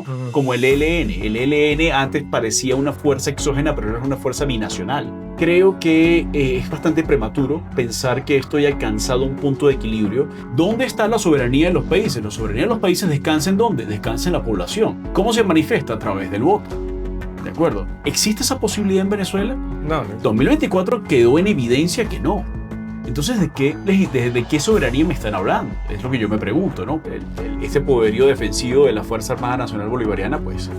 Uh-huh. Como el ELN. El ELN antes parecía una fuerza exógena, pero ahora es una fuerza binacional. Creo que es bastante prematuro pensar que esto haya alcanzado un punto de equilibrio. ¿Dónde está la soberanía de los países? La soberanía de los países descansa ¿en dónde? Descansa en la población. ¿Cómo se manifiesta? A través del voto. ¿De acuerdo? ¿Existe esa posibilidad en Venezuela? No. 2024 quedó en evidencia que no. Entonces, ¿de qué soberanía me están hablando? Es lo que yo me pregunto, ¿no? Este poderío defensivo de la Fuerza Armada Nacional Bolivariana, pues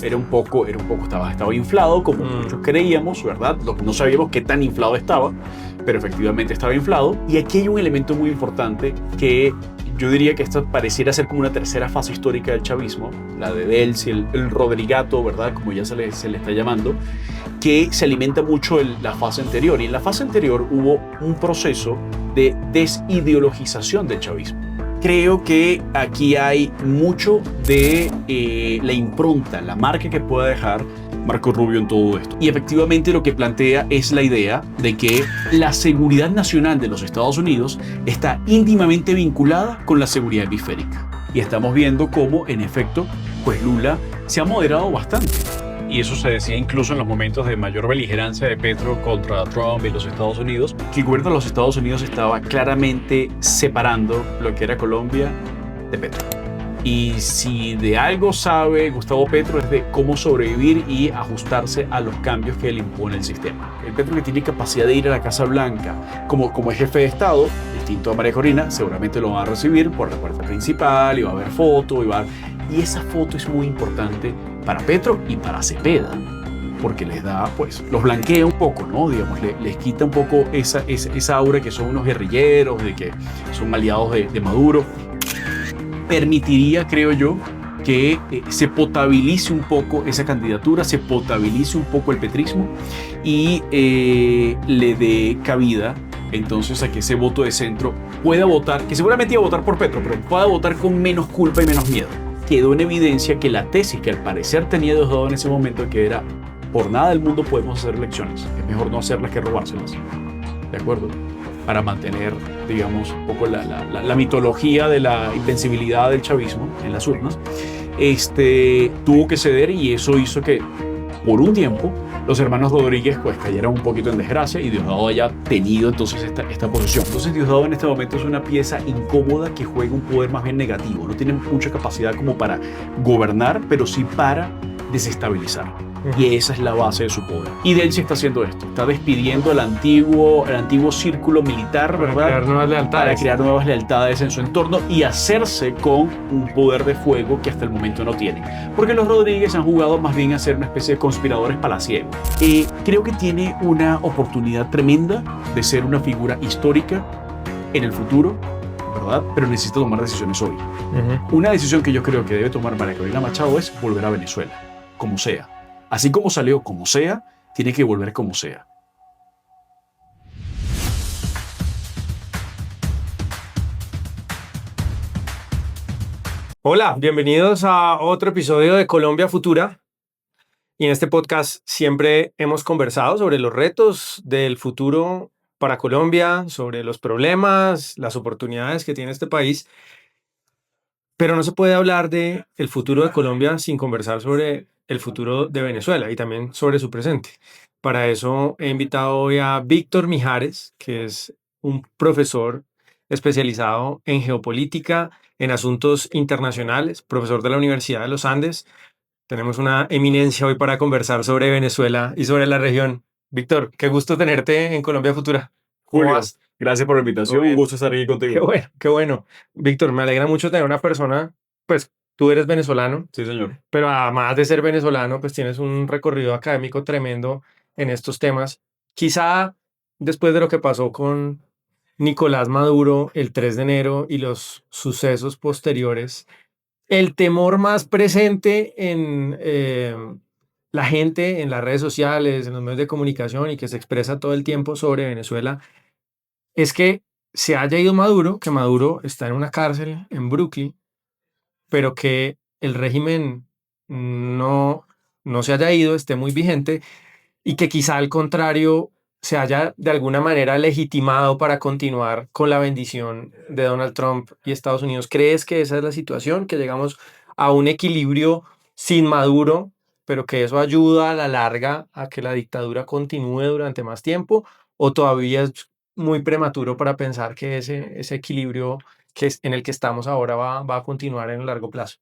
era un poco, estaba inflado, como muchos creíamos, ¿verdad? No sabíamos qué tan inflado estaba, pero efectivamente estaba inflado. Y aquí hay un elemento muy importante que yo diría que esta pareciera ser como una tercera fase histórica del chavismo, la de Delcy, el Rodrigato, ¿verdad? Como ya se le está llamando, que se alimenta mucho de la fase anterior. Y en la fase anterior hubo un proceso de desideologización del chavismo. Creo que aquí hay mucho de la impronta, la marca que pueda dejar Marco Rubio en todo esto. Y efectivamente lo que plantea es la idea de que la seguridad nacional de los Estados Unidos está íntimamente vinculada con la seguridad hemisférica. Y estamos viendo cómo, en efecto, pues Lula se ha moderado bastante. Y eso se decía incluso en los momentos de mayor beligerancia de Petro contra Trump y los Estados Unidos, que el gobierno de los Estados Unidos estaba claramente separando lo que era Colombia de Petro. Y si de algo sabe Gustavo Petro es de cómo sobrevivir y ajustarse a los cambios que le impone el sistema. El Petro que tiene capacidad de ir a la Casa Blanca como es jefe de Estado, distinto a María Corina, seguramente lo va a recibir por la puerta principal y va a haber foto y esa foto es muy importante para Petro y para Cepeda, porque les da, pues, los blanquea un poco, ¿no? Digamos, les quita un poco esa aura que son unos guerrilleros, de que son aliados de Maduro. Permitiría, creo yo, que se potabilice un poco esa candidatura, se potabilice un poco el petrismo y le dé cabida entonces a que ese voto de centro pueda votar, que seguramente iba a votar por Petro, pero pueda votar con menos culpa y menos miedo. Quedó en evidencia que la tesis que al parecer tenía Diosdado en ese momento, que era por nada del mundo podemos hacer elecciones, es mejor no hacerlas que robárselas, ¿de acuerdo? Para mantener, digamos, un poco la mitología de la invencibilidad del chavismo en las urnas, tuvo que ceder y eso hizo que, por un tiempo, los hermanos Rodríguez pues cayeron un poquito en desgracia y Diosdado haya tenido entonces esta posición. Entonces Diosdado en este momento es una pieza incómoda que juega un poder más bien negativo. No tiene mucha capacidad como para gobernar, pero sí para desestabilizar. Y esa es la base de su poder. Y Delcy está haciendo esto. Está despidiendo el antiguo círculo militar, ¿verdad? Para crear nuevas lealtades en su entorno y hacerse con un poder de fuego que hasta el momento no tienen. Porque los Rodríguez han jugado más bien a ser una especie de conspiradores palaciegos. Creo que tiene una oportunidad tremenda de ser una figura histórica en el futuro, ¿verdad? Pero necesita tomar decisiones hoy. Una decisión que yo creo que debe tomar María Corina Machado es volver a Venezuela, como sea. Así como salió como sea, tiene que volver como sea. Hola, bienvenidos a otro episodio de Colombia Futura. Y en este podcast siempre hemos conversado sobre los retos del futuro para Colombia, sobre los problemas, las oportunidades que tiene este país. Pero no se puede hablar de el futuro de Colombia sin conversar sobre el futuro de Venezuela y también sobre su presente. Para eso he invitado hoy a Víctor Mijares, que es un profesor especializado en geopolítica, en asuntos internacionales, profesor de la Universidad de los Andes. Tenemos una eminencia hoy para conversar sobre Venezuela y sobre la región. Víctor, qué gusto tenerte en Colombia Futura. ¿Cómo Julio, vas? gracias por la invitación. Un gusto estar aquí contigo. Qué bueno, qué bueno. Víctor, me alegra mucho tener una persona, pues tú eres venezolano, Sí, señor. pero además de ser venezolano, pues tienes un recorrido académico tremendo en estos temas. Quizá después de lo que pasó con Nicolás Maduro el 3 de enero y los sucesos posteriores, el temor más presente en la gente, en las redes sociales, en los medios de comunicación y que se expresa todo el tiempo sobre Venezuela, es que se haya ido Maduro, que Maduro está en una cárcel en Brooklyn, pero que el régimen no se haya ido, esté muy vigente y que quizá al contrario se haya de alguna manera legitimado para continuar con la bendición de Donald Trump y Estados Unidos. ¿Crees que esa es la situación? ¿Que llegamos a un equilibrio sin Maduro, pero que eso ayuda a la larga a que la dictadura continúe durante más tiempo, o todavía es muy prematuro para pensar que ese equilibrio en el que estamos ahora va a continuar en el largo plazo.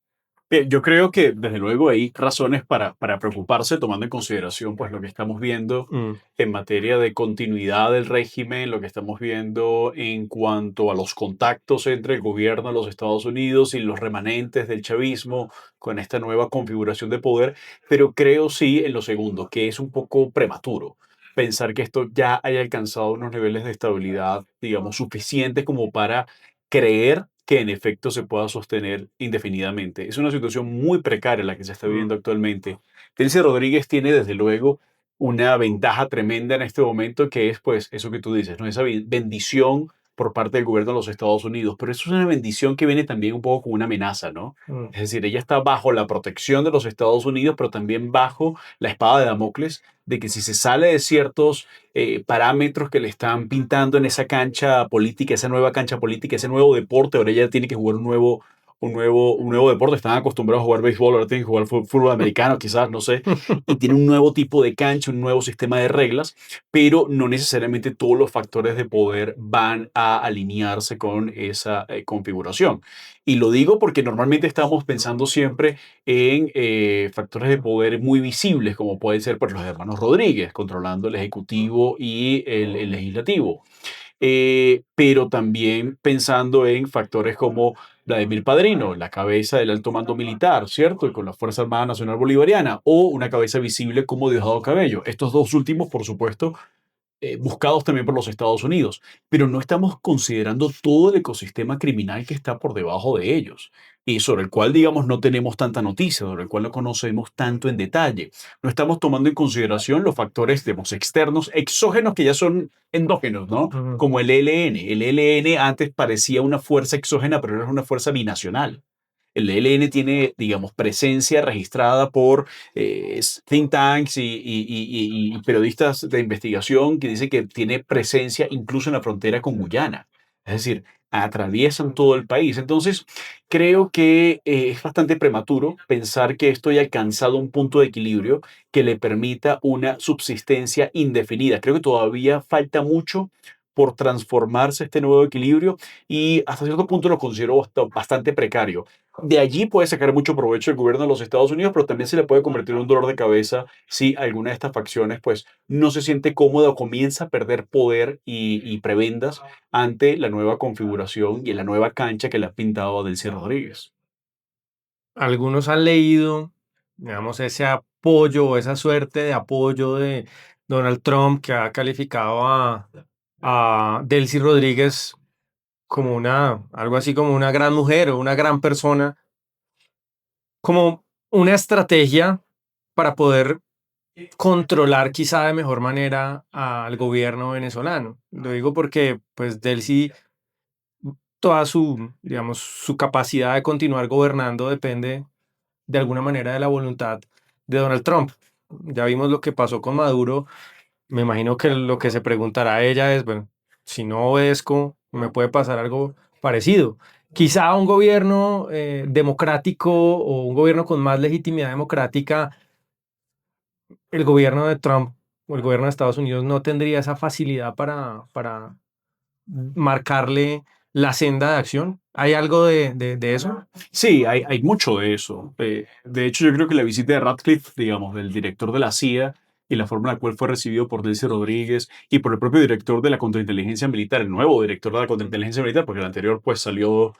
Bien, yo creo que desde luego hay razones para preocuparse, tomando en consideración pues lo que estamos viendo Mm, en materia de continuidad del régimen, lo que estamos viendo en cuanto a los contactos entre el gobierno de los Estados Unidos y los remanentes del chavismo con esta nueva configuración de poder, pero creo sí en lo segundo, que es un poco prematuro pensar que esto ya haya alcanzado unos niveles de estabilidad, digamos, suficientes como para creer que en efecto se pueda sostener indefinidamente. Es una situación muy precaria la que se está mm, viviendo actualmente. Delcy Rodríguez tiene desde luego una ventaja tremenda en este momento, que es pues eso que tú dices, ¿no? Esa bendición por parte del gobierno de los Estados Unidos, pero eso es una bendición que viene también un poco como una amenaza, ¿no? mm, Es decir, ella está bajo la protección de los Estados Unidos, pero también bajo la espada de Damocles de que si se sale de ciertos parámetros que le están pintando en esa cancha política, esa nueva cancha política, ese nuevo deporte, ahora ella tiene que jugar un nuevo deporte. Están acostumbrados a jugar béisbol, ahora tienen que jugar fútbol americano, quizás, no sé, y tiene un nuevo tipo de cancha, un nuevo sistema de reglas, pero no necesariamente todos los factores de poder van a alinearse con esa configuración. Y lo digo porque normalmente estamos pensando siempre en factores de poder muy visibles, como pueden ser pues, los hermanos Rodríguez, controlando el Ejecutivo y el Legislativo. Pero también pensando en factores como Vladimir Padrino, la cabeza del alto mando militar, ¿cierto? Y con la Fuerza Armada Nacional Bolivariana, o una cabeza visible como Diosdado Cabello. Estos dos últimos, por supuesto, buscados también por los Estados Unidos, pero no estamos considerando todo el ecosistema criminal que está por debajo de ellos y sobre el cual, digamos, no tenemos tanta noticia, sobre el cual no conocemos tanto en detalle. No estamos tomando en consideración los factores, digamos, externos, exógenos que ya son endógenos, ¿no? mm. Como el ELN. El ELN antes parecía una fuerza exógena, pero era una fuerza binacional. El ELN tiene, digamos, presencia registrada por think tanks y periodistas de investigación que dicen que tiene presencia incluso en la frontera con Guyana. Es decir, atraviesan todo el país. Entonces, creo que es bastante prematuro pensar que esto haya alcanzado un punto de equilibrio que le permita una subsistencia indefinida. Creo que todavía falta mucho por transformarse este nuevo equilibrio y hasta cierto punto lo considero bastante precario. De allí puede sacar mucho provecho el gobierno de los Estados Unidos, pero también se le puede convertir en un dolor de cabeza si alguna de estas facciones pues no se siente cómoda o comienza a perder poder y prebendas ante la nueva configuración y la nueva cancha que le ha pintado a Delcy Rodríguez. Algunos han leído, digamos, ese apoyo o esa suerte de apoyo de Donald Trump que ha calificado a Delcy Rodríguez como algo así como una gran mujer o una gran persona, como una estrategia para poder controlar quizá de mejor manera al gobierno venezolano. Lo digo porque, pues, Delcy, toda digamos, su capacidad de continuar gobernando depende de alguna manera de la voluntad de Donald Trump. Ya vimos lo que pasó con Maduro. Me imagino que lo que se preguntará a ella es, bueno, si no obedezco, me puede pasar algo parecido. Quizá un gobierno democrático o un gobierno con más legitimidad democrática, el gobierno de Trump o el gobierno de Estados Unidos no tendría esa facilidad para marcarle la senda de acción. ¿Hay algo de eso? Sí, hay mucho de eso. De hecho, yo creo que la visita de Ratcliffe, digamos, del director de la CIA y la forma en la cual fue recibido por Delcy Rodríguez y por el propio director de la contrainteligencia militar, el nuevo director de la contrainteligencia militar, porque el anterior pues salió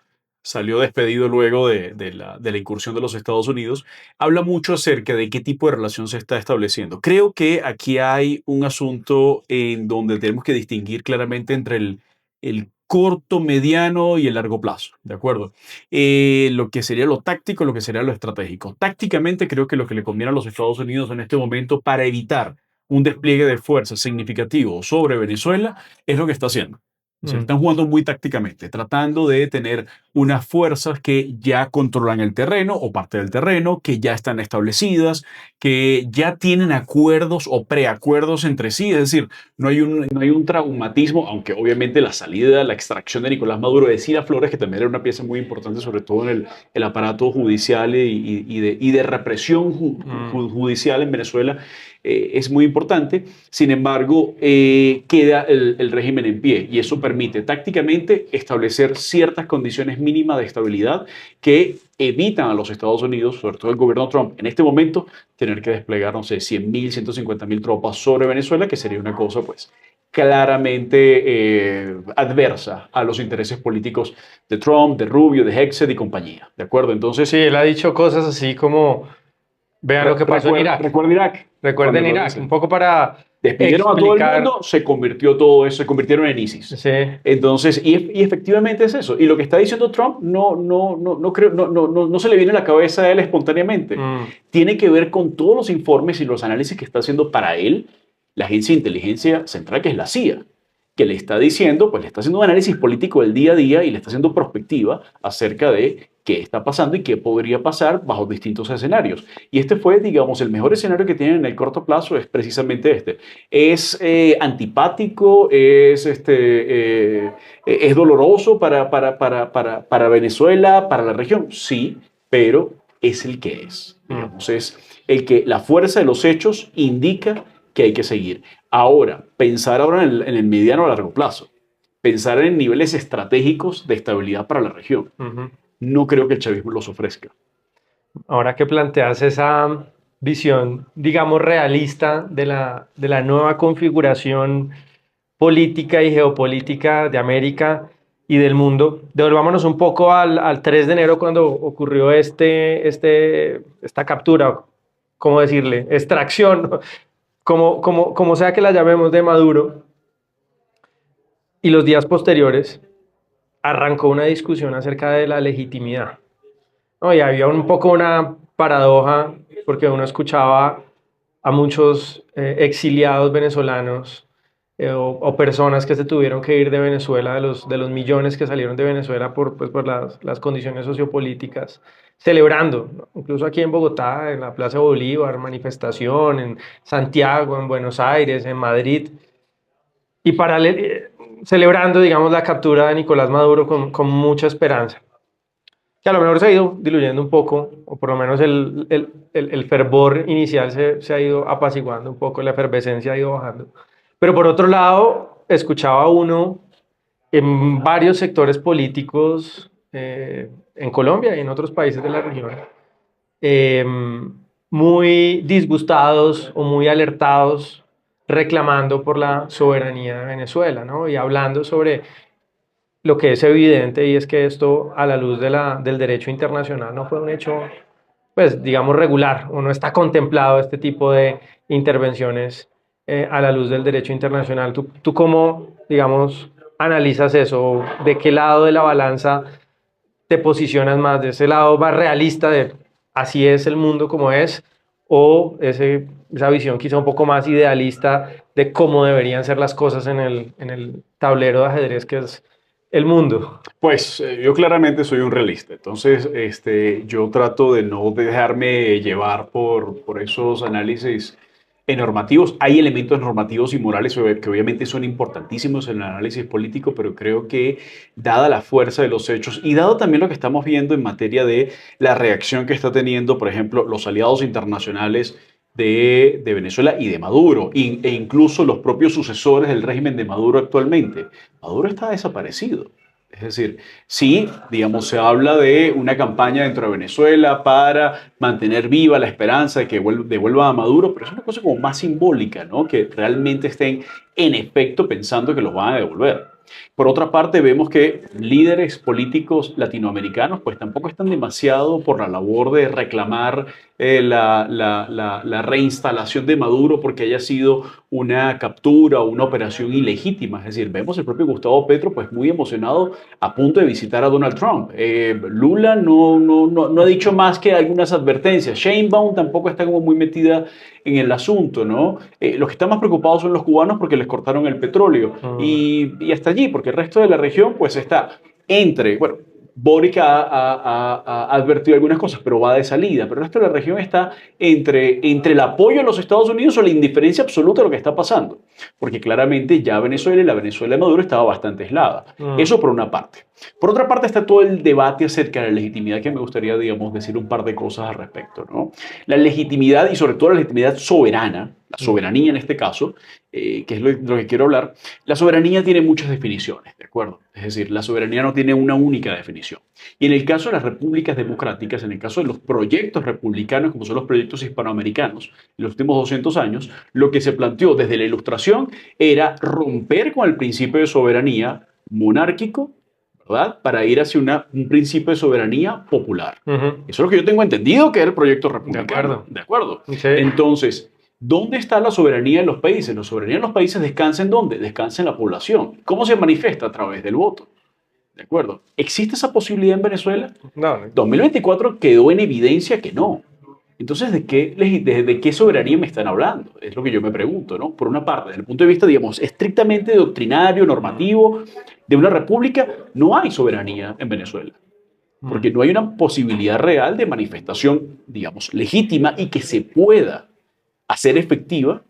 despedido luego de la incursión de los Estados Unidos, habla mucho acerca de qué tipo de relación se está estableciendo. Creo que aquí hay un asunto en donde tenemos que distinguir claramente entre el corto, mediano y el largo plazo, ¿de acuerdo? Lo que sería lo táctico, lo que sería lo estratégico. Tácticamente creo que lo que le conviene a los Estados Unidos en este momento para evitar un despliegue de fuerza significativo sobre Venezuela es lo que está haciendo. Se están jugando muy tácticamente, tratando de tener unas fuerzas que ya controlan el terreno o parte del terreno, que ya están establecidas, que ya tienen acuerdos o preacuerdos entre sí. Es decir, no hay un traumatismo, aunque obviamente la salida, la extracción de Nicolás Maduro de Cira Flores, que también era una pieza muy importante, sobre todo en el aparato judicial y de represión judicial en Venezuela, es muy importante. Sin embargo, queda el régimen en pie y eso permite tácticamente establecer ciertas condiciones mínimas de estabilidad que evitan a los Estados Unidos, sobre todo el gobierno Trump, en este momento, tener que desplegar, no sé, 100.000, 150.000 tropas sobre Venezuela, que sería una cosa, pues, claramente adversa a los intereses políticos de Trump, de Rubio, de Hexed y compañía. ¿De acuerdo? Entonces, Sí, él ha dicho cosas así como, vean lo que pasó en Irak. Recuerda Irak. Recuerden Irak, un poco para despidieron a todo el mundo, se convirtió todo eso, se convirtieron en ISIS. Sí. Entonces, y efectivamente es eso. Y lo que está diciendo Trump no se le viene a la cabeza a él espontáneamente. Tiene que ver con todos los informes y los análisis que está haciendo para él la Agencia de Inteligencia Central, que es la CIA, que le está diciendo, pues le está haciendo un análisis político del día a día y le está haciendo prospectiva acerca de qué está pasando y qué podría pasar bajo distintos escenarios. Y este fue, digamos, el mejor escenario que tienen en el corto plazo es precisamente este. Es antipático, es doloroso para Venezuela, para la región, sí, pero es el que es. Digamos, es el que la fuerza de los hechos indica que hay que seguir. Ahora, pensar ahora en el mediano a largo plazo, pensar en niveles estratégicos de estabilidad para la región. No creo que el chavismo los ofrezca. Ahora que planteas esa visión, digamos, realista de la nueva configuración política y geopolítica de América y del mundo, devolvámonos un poco al 3 de enero cuando ocurrió esta captura, ¿cómo decirle? Extracción, como sea que la llamemos, de Maduro. Y los días posteriores arrancó una discusión acerca de la legitimidad. ¿No? Y había un poco una paradoja, porque uno escuchaba a muchos exiliados venezolanos o personas que se tuvieron que ir de Venezuela, de los millones que salieron de Venezuela por las condiciones sociopolíticas, celebrando, ¿no? Incluso aquí en Bogotá, en la Plaza Bolívar, manifestación, en Santiago, en Buenos Aires, en Madrid, y celebrando, digamos, la captura de Nicolás Maduro con mucha esperanza, que a lo mejor se ha ido diluyendo un poco, o por lo menos el fervor inicial se ha ido apaciguando un poco, la efervescencia ha ido bajando. Pero por otro lado, escuchaba uno en varios sectores políticos en Colombia y en otros países de la región, muy disgustados o muy alertados, reclamando por la soberanía de Venezuela, ¿no? Y hablando sobre lo que es evidente, y es que esto, a la luz del derecho internacional, no fue un hecho, pues, digamos, regular, o no está contemplado este tipo de intervenciones a la luz del derecho internacional. ¿Tú cómo, digamos, analizas eso? ¿De qué lado de la balanza te posicionas más? ¿De ese lado más realista de así es el mundo como es? ¿O esa visión quizá un poco más idealista de cómo deberían ser las cosas en el tablero de ajedrez que es el mundo? Pues yo claramente soy un realista, entonces yo trato de no dejarme llevar por esos análisis normativos. Hay elementos normativos y morales que obviamente son importantísimos en el análisis político, pero creo que dada la fuerza de los hechos y dado también lo que estamos viendo en materia de la reacción que está teniendo, por ejemplo, los aliados internacionales de Venezuela y de Maduro, e incluso los propios sucesores del régimen de Maduro actualmente. Maduro está desaparecido. Es decir, sí, digamos, se habla de una campaña dentro de Venezuela para mantener viva la esperanza de que devuelva a Maduro, pero es una cosa como más simbólica, ¿no? Que realmente estén en efecto pensando que los van a devolver. Por otra parte, vemos que líderes políticos latinoamericanos pues tampoco están demasiado por la labor de reclamar la reinstalación de Maduro porque haya sido una captura o una operación ilegítima. Es decir, vemos el propio Gustavo Petro pues muy emocionado a punto de visitar a Donald Trump. Lula no ha dicho más que algunas advertencias. Sheinbaum tampoco está como muy metida en el asunto, ¿no? Los que están más preocupados son los cubanos porque les cortaron el petróleo y hasta allí, porque el resto de la región pues está entre, bueno, Boric ha advertido algunas cosas, pero va de salida. Pero el resto de la región está entre el apoyo a los Estados Unidos o la indiferencia absoluta a lo que está pasando. Porque claramente ya Venezuela y la Venezuela de Maduro estaba bastante aislada. Eso por una parte. Por otra parte está todo el debate acerca de la legitimidad que me gustaría, digamos, decir un par de cosas al respecto, ¿no? La legitimidad y sobre todo la legitimidad soberana, la soberanía en este caso, que es lo que quiero hablar, la soberanía tiene muchas definiciones, ¿de acuerdo? Es decir, la soberanía no tiene una única definición. Y en el caso de las repúblicas democráticas, en el caso de los proyectos republicanos, como son los proyectos hispanoamericanos, en los últimos 200 años, lo que se planteó desde la Ilustración era romper con el principio de soberanía monárquico, ¿verdad? Para ir hacia un principio de soberanía popular. Eso es lo que yo tengo entendido que es el proyecto republicano. De acuerdo. Sí. Entonces, ¿dónde está la soberanía en los países? La soberanía en los países descansa ¿en dónde? Descansa en la población. ¿Cómo se manifiesta? A través del voto. ¿De acuerdo? ¿Existe esa posibilidad en Venezuela? No. 2024 quedó en evidencia que no. Entonces, ¿de qué soberanía me están hablando? Es lo que yo me pregunto, ¿no? Por una parte, desde el punto de vista, digamos, estrictamente doctrinario, normativo, de una república, no hay soberanía en Venezuela. Porque no hay una posibilidad real de manifestación, digamos, legítima y que se pueda hacer efectiva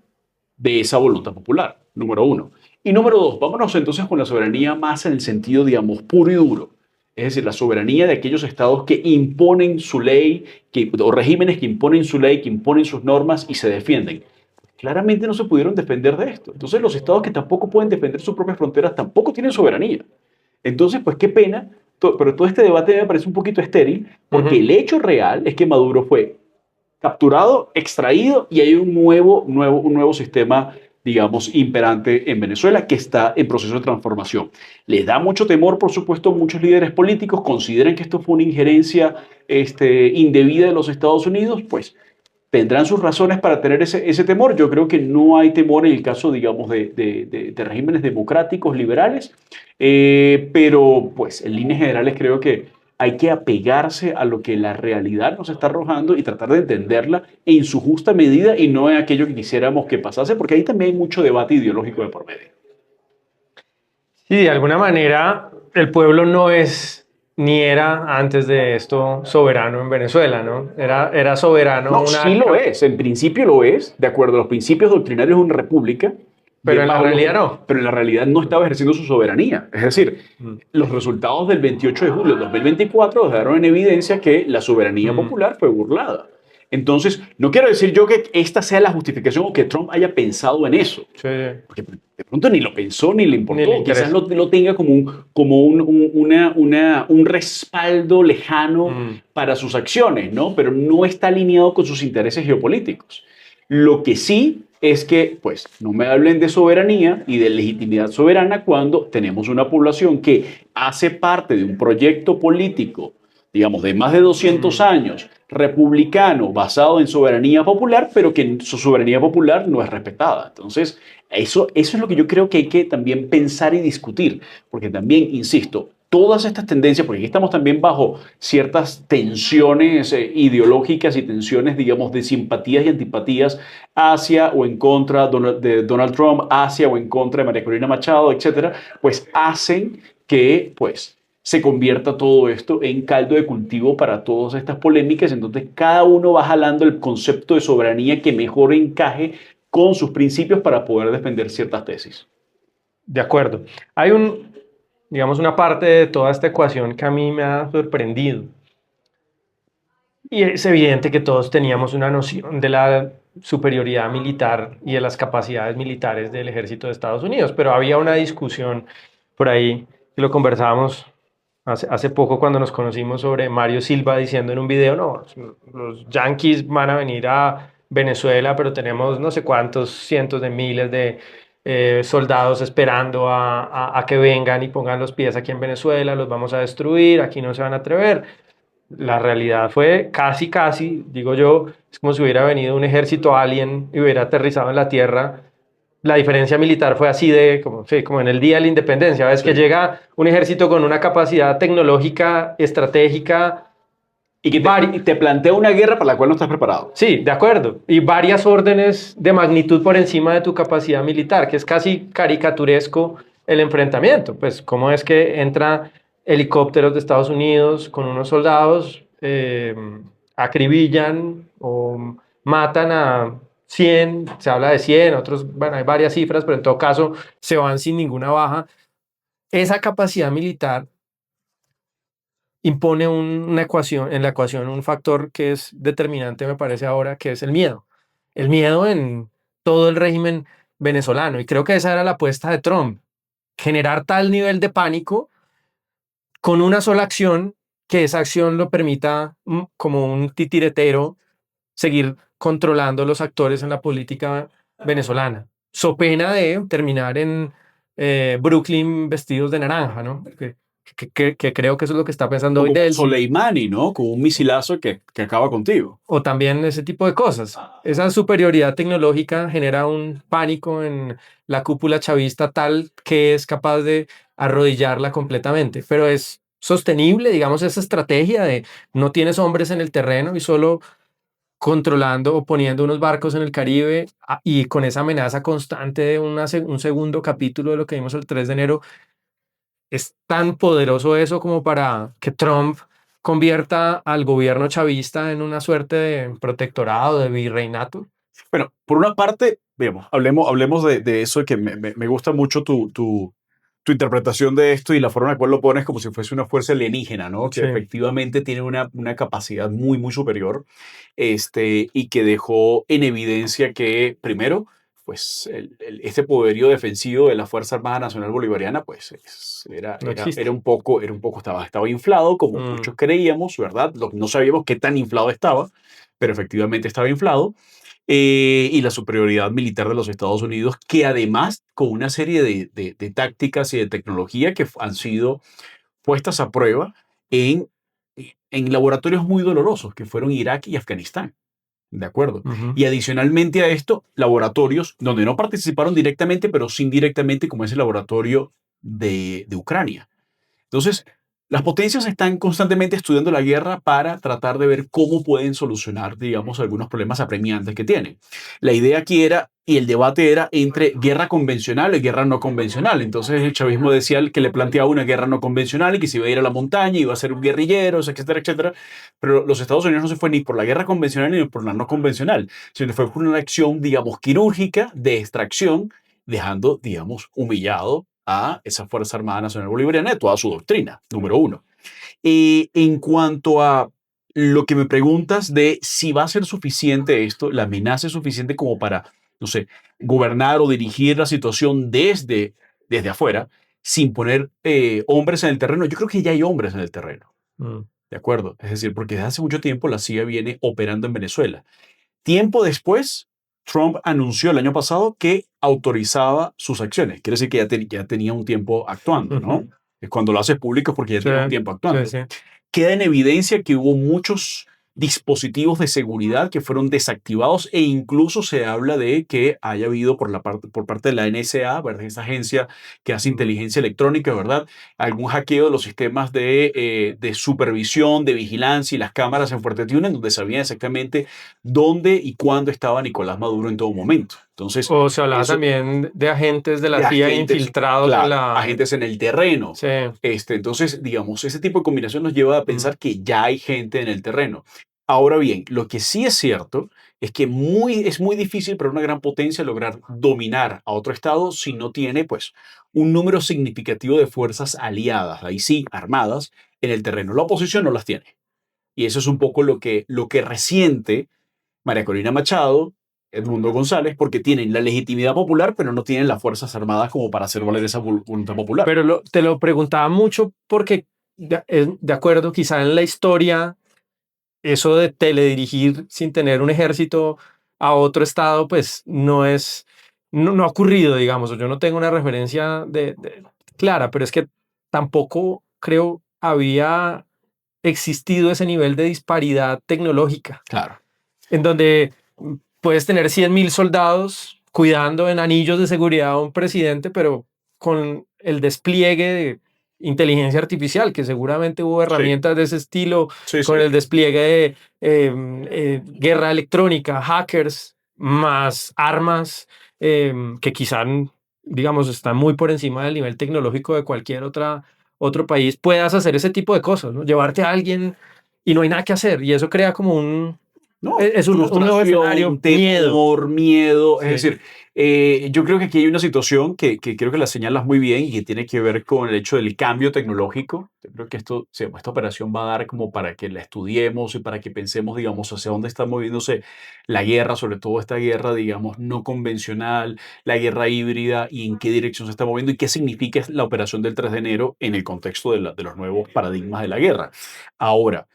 de esa voluntad popular, número uno. Y número dos, vámonos entonces con la soberanía más en el sentido, digamos, puro y duro. Es decir, la soberanía de aquellos estados que imponen su ley, o regímenes que imponen su ley, que imponen sus normas y se defienden. Claramente no se pudieron defender de esto. Entonces los estados que tampoco pueden defender sus propias fronteras tampoco tienen soberanía. Entonces, pues qué pena, pero todo este debate me parece un poquito estéril, porque el hecho real es que Maduro fue capturado, extraído y hay un nuevo sistema, digamos, imperante en Venezuela que está en proceso de transformación. Les da mucho temor, por supuesto, muchos líderes políticos consideran que esto fue una injerencia indebida de los Estados Unidos, pues tendrán sus razones para tener ese temor. Yo creo que no hay temor en el caso, digamos, de regímenes democráticos, liberales, pero pues en líneas generales creo que hay que apegarse a lo que la realidad nos está arrojando y tratar de entenderla en su justa medida y no en aquello que quisiéramos que pasase, porque ahí también hay mucho debate ideológico de por medio. Sí, de alguna manera el pueblo no es ni era antes de esto soberano en Venezuela, ¿no? Era soberano. No, sí lo es, en principio lo es, de acuerdo a los principios doctrinarios de una república. Pero en la realidad no. Pero en la realidad no estaba ejerciendo su soberanía. Es decir, los resultados del 28 de julio de 2024 dejaron en evidencia que la soberanía popular fue burlada. Entonces, no quiero decir yo que esta sea la justificación o que Trump haya pensado en eso. Sí. Porque de pronto ni lo pensó ni le importó. Ni le Quizás lo tenga como un respaldo lejano para sus acciones, ¿no? Pero no está alineado con sus intereses geopolíticos. Lo que sí es que, pues, no me hablen de soberanía y de legitimidad soberana cuando tenemos una población que hace parte de un proyecto político, digamos, de más de 200 años, republicano, basado en soberanía popular, pero que su soberanía popular no es respetada. Entonces, eso es lo que yo creo que hay que también pensar y discutir, porque también, insisto, todas estas tendencias, porque aquí estamos también bajo ciertas tensiones ideológicas y tensiones, digamos, de simpatías y antipatías hacia o en contra de Donald Trump, hacia o en contra de María Corina Machado, etcétera, pues hacen que, pues, se convierta todo esto en caldo de cultivo para todas estas polémicas. Entonces, cada uno va jalando el concepto de soberanía que mejor encaje con sus principios para poder defender ciertas tesis. De acuerdo. Hay digamos, una parte de toda esta ecuación que a mí me ha sorprendido. Y es evidente que todos teníamos una noción de la superioridad militar y de las capacidades militares del ejército de Estados Unidos, pero había una discusión por ahí, que lo conversábamos hace poco cuando nos conocimos, sobre Mario Silva diciendo en un video, no, los yanquis van a venir a Venezuela, pero tenemos no sé cuántos cientos de miles de soldados esperando a que vengan y pongan los pies aquí en Venezuela, los vamos a destruir, aquí no se van a atrever. la realidad fue casi, digo yo, es como si hubiera venido un ejército alien y hubiera aterrizado en la Tierra. La diferencia militar fue así de, como, sí, como en el día de la independencia, ves que Sí. llega un ejército con una capacidad tecnológica, estratégica, Y que y te plantea una guerra para la cual no estás preparado. sí, de acuerdo, y varias órdenes de magnitud por encima de tu capacidad militar, que es casi caricaturesco el enfrentamiento. Pues, ¿cómo es que entra helicópteros de Estados Unidos con unos soldados, acribillan o matan a 100, se habla de 100, otros, bueno, hay varias cifras, pero en todo caso se van sin ninguna baja? Esa capacidad militar impone una ecuación, en la ecuación un factor que es determinante, me parece ahora, que es el miedo. El miedo en todo el régimen venezolano. Y creo que esa era la apuesta de Trump, generar tal nivel de pánico con una sola acción, que esa acción lo permita, como un titiretero, seguir controlando los actores en la política venezolana. So pena de terminar en Brooklyn vestidos de naranja, ¿no? Que creo que eso es lo que está pensando O hoy como Delcy. Soleimani, ¿no? Con un misilazo que acaba contigo. O también ese tipo de cosas. Esa superioridad tecnológica genera un pánico en la cúpula chavista tal que es capaz de arrodillarla completamente. Pero es sostenible, digamos, esa estrategia de no tienes hombres en el terreno y solo controlando o poniendo unos barcos en el Caribe, y con esa amenaza constante de un segundo capítulo de lo que vimos el 3 de enero. ¿Es tan poderoso eso como para que Trump convierta al gobierno chavista en una suerte de protectorado, de virreinato? Bueno, por una parte, digamos, hablemos de eso, que me gusta mucho tu interpretación de esto y la forma en la cual lo pones como si fuese una fuerza alienígena, ¿no? Que Sí. efectivamente tiene una capacidad muy superior, y que dejó en evidencia que, primero, pues este poderío defensivo de la Fuerza Armada Nacional Bolivariana, pues No existe. era un poco, estaba inflado, como Mm. muchos creíamos, ¿verdad? No sabíamos qué tan inflado estaba, pero efectivamente estaba inflado. Y la superioridad militar de los Estados Unidos, que además con una serie de tácticas y de tecnología que han sido puestas a prueba en, en laboratorios muy dolorosos, que fueron Irak y Afganistán. ¿De acuerdo? Ujú. Y adicionalmente a esto, laboratorios donde no participaron directamente, pero sí indirectamente, como es el laboratorio de Ucrania. Entonces, las potencias están constantemente estudiando la guerra para tratar de ver cómo pueden solucionar, digamos, algunos problemas apremiantes que tienen. La idea aquí era, y el debate era entre guerra convencional y guerra no convencional. Entonces el chavismo decía que le planteaba una guerra no convencional y que se iba a ir a la montaña, iba a ser un guerrillero, etcétera, etcétera. Pero los Estados Unidos no se fue ni por la guerra convencional ni por la no convencional, sino que fue por una acción, digamos, quirúrgica de extracción, dejando, digamos, humillado a esa Fuerza Armada Nacional Bolivariana de toda su doctrina, número uno. En cuanto a lo que me preguntas de si va a ser suficiente esto, la amenaza es suficiente como para, no sé, gobernar o dirigir la situación desde afuera, sin poner hombres en el terreno. Yo creo que ya hay hombres en el terreno, Mm. ¿de acuerdo? Es decir, porque desde hace mucho tiempo la CIA viene operando en Venezuela. Tiempo después, Trump anunció el año pasado que autorizaba sus acciones. Quiere decir que ya tenía un tiempo actuando, ¿no? Es cuando lo haces público es porque ya Sí, tienes un tiempo sí, actuando. sí. Queda en evidencia que hubo muchos dispositivos de seguridad que fueron desactivados e incluso se habla de que haya habido por parte de la NSA, ¿verdad? Esa agencia que hace inteligencia electrónica, ¿verdad? Algún hackeo de los sistemas de supervisión, de vigilancia y las cámaras en Fuerte Tiuna, en donde sabían exactamente dónde y cuándo estaba Nicolás Maduro en todo momento. Entonces, O se hablaba eso también de agentes de la de CIA agentes, infiltrados en claro, la... agentes en el terreno. Sí. Entonces, digamos, ese tipo de combinación nos lleva a Mm. pensar que ya hay gente en el terreno. Ahora bien, lo que sí es cierto es que es muy difícil para una gran potencia lograr dominar a otro estado si no tiene, pues, un número significativo de fuerzas aliadas, ahí sí, armadas, en el terreno. La oposición no las tiene. Y eso es un poco lo que resiente María Corina Machado, Edmundo González, porque tienen la legitimidad popular, pero no tienen las Fuerzas Armadas como para hacer valer esa voluntad popular. Pero te lo preguntaba mucho porque, de acuerdo, quizá en la historia, eso de teledirigir sin tener un ejército a otro estado, pues no ha ocurrido, digamos. Yo no tengo una referencia clara, pero es que tampoco creo había existido ese nivel de disparidad tecnológica, Claro. en donde puedes tener 100.000 soldados cuidando en anillos de seguridad a un presidente, pero con el despliegue de inteligencia artificial, que seguramente hubo herramientas de ese estilo, Sí, con sí. el despliegue de guerra electrónica, hackers, más armas que quizá, digamos, están muy por encima del nivel tecnológico de cualquier otro país, puedas hacer ese tipo de cosas, ¿no? Llevarte a alguien y no hay nada que hacer, y eso crea como No, es un nuevo frustración, escenario, miedo. temor, miedo. Es Sí. decir, yo creo que aquí hay una situación que creo que la señalas muy bien y que tiene que ver con el hecho del cambio tecnológico. Yo creo que esta operación va a dar como para que la estudiemos y para que pensemos, digamos, hacia dónde está moviéndose la guerra, sobre todo esta guerra, digamos, no convencional, la guerra híbrida y en qué dirección se está moviendo y qué significa la operación del 3 de enero en el contexto de los nuevos paradigmas de la guerra. Ahora,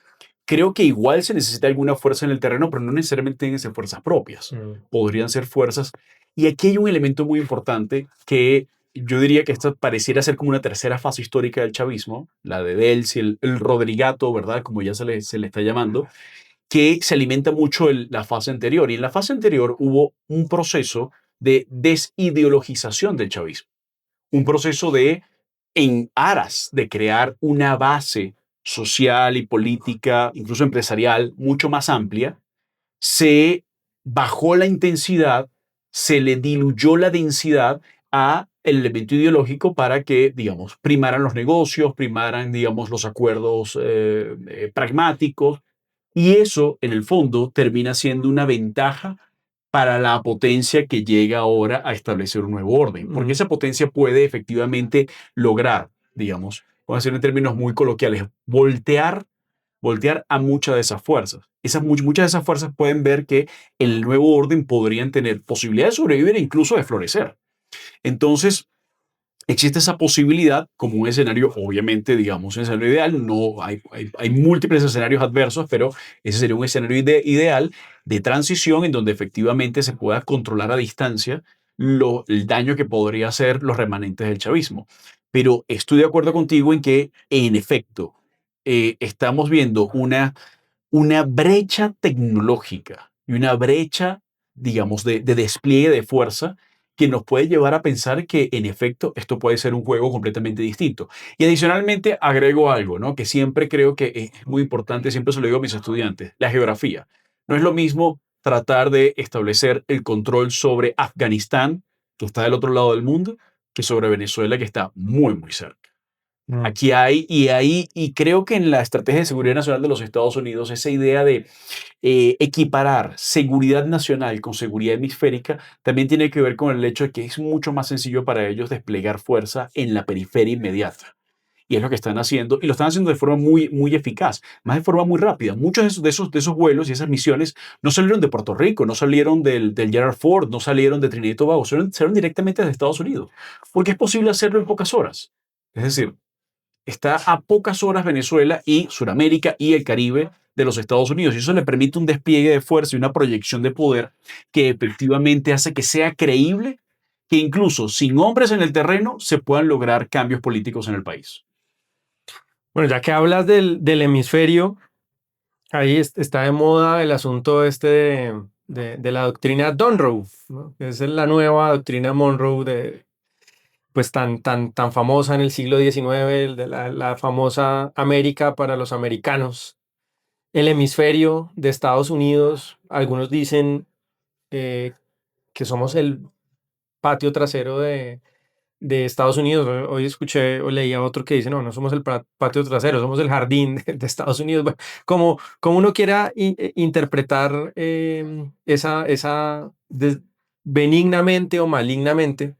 creo que igual se necesita alguna fuerza en el terreno, pero no necesariamente tienen que ser fuerzas propias. Mm. Podrían ser fuerzas. Y aquí hay un elemento muy importante que yo diría que esta pareciera ser como una tercera fase histórica del chavismo, la de Delcy, el Rodrigato, ¿verdad? Como ya se le está llamando, que se alimenta mucho la fase anterior. Y en la fase anterior hubo un proceso de desideologización del chavismo, un proceso en aras de crear una base social y política, incluso empresarial, mucho más amplia, se bajó la intensidad, se le diluyó la densidad a el elemento ideológico para que, digamos, primaran los negocios, primaran, digamos, los acuerdos pragmáticos, y eso, en el fondo, termina siendo una ventaja para la potencia que llega ahora a establecer un nuevo orden, porque Mm. esa potencia puede efectivamente lograr, digamos, vamos a decir en términos muy coloquiales, voltear a muchas de esas fuerzas. Muchas de esas fuerzas pueden ver que en el nuevo orden podrían tener posibilidad de sobrevivir e incluso de florecer. Entonces, existe esa posibilidad como un escenario, obviamente, digamos, un escenario ideal. No hay múltiples escenarios adversos, pero ese sería un escenario ideal de transición en donde efectivamente se pueda controlar a distancia el daño que podría hacer los remanentes del chavismo. Pero estoy de acuerdo contigo en que, en efecto, estamos viendo una brecha tecnológica y una brecha, digamos, de despliegue de fuerza que nos puede llevar a pensar que, en efecto, esto puede ser un juego completamente distinto. Y adicionalmente agrego algo, ¿no? Que siempre creo que es muy importante, siempre se lo digo a mis estudiantes, la geografía. No es lo mismo tratar de establecer el control sobre Afganistán, que está del otro lado del mundo, que sobre Venezuela, que está muy, muy cerca. Mm. Aquí y creo que en la Estrategia de Seguridad Nacional de los Estados Unidos, esa idea de equiparar seguridad nacional con seguridad hemisférica también tiene que ver con el hecho de que es mucho más sencillo para ellos desplegar fuerza en la periferia inmediata. Y es lo que están haciendo, y lo están haciendo de forma muy, muy eficaz, más de forma muy rápida. Muchos de esos vuelos y esas misiones no salieron de Puerto Rico, no salieron del Gerald Ford, no salieron de Trinidad y Tobago, salieron directamente de Estados Unidos, porque es posible hacerlo en pocas horas. Es decir, está a pocas horas Venezuela y Sudamérica y el Caribe de los Estados Unidos. Y eso le permite un despliegue de fuerza y una proyección de poder que efectivamente hace que sea creíble que incluso sin hombres en el terreno se puedan lograr cambios políticos en el país. Bueno, ya que hablas del hemisferio, ahí está de moda el asunto este de la doctrina Monroe, ¿no? Es la nueva doctrina Monroe pues tan famosa en el siglo XIX, de la famosa América para los americanos. El hemisferio de Estados Unidos, algunos dicen eh, que somos el patio trasero de Estados Unidos. Hoy escuché o leía otro que dice, no, no somos el patio trasero, somos el jardín de Estados Unidos. Bueno, como uno quiera interpretar esa benignamente o malignamente,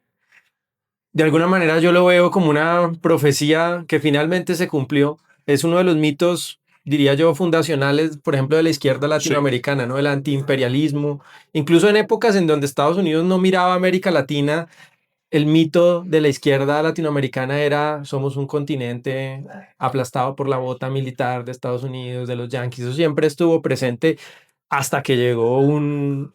de alguna manera yo lo veo como una profecía que finalmente se cumplió. Es uno de los mitos, diría yo, fundacionales, por ejemplo, de la izquierda Sí, latinoamericana, ¿no? El antiimperialismo. Incluso en épocas en donde Estados Unidos no miraba a América Latina, el mito de la izquierda latinoamericana era somos un continente aplastado por la bota militar de Estados Unidos, de los yanquis. Eso siempre estuvo presente hasta que llegó un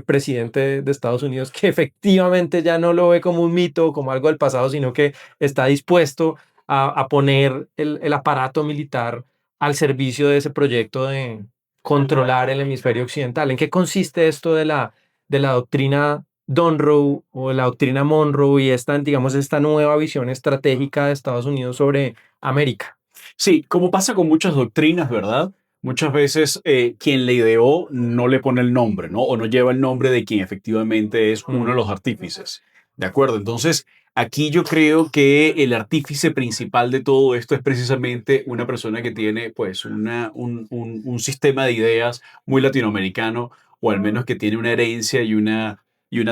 presidente de Estados Unidos que efectivamente ya no lo ve como un mito o como algo del pasado, sino que está dispuesto a poner el aparato militar al servicio de ese proyecto de controlar el hemisferio occidental. ¿En qué consiste esto de la doctrina Monroe o de la doctrina Monroe y esta, digamos, esta nueva visión estratégica de Estados Unidos sobre América? Sí, como pasa con muchas doctrinas, ¿verdad? Muchas veces quien le ideó no le pone el nombre, ¿no? O no lleva el nombre de quien efectivamente es uno de los artífices. ¿De acuerdo? Entonces, aquí yo creo que el artífice principal de todo esto es precisamente una persona que tiene, pues, un sistema de ideas muy latinoamericano, o al menos que tiene una herencia y una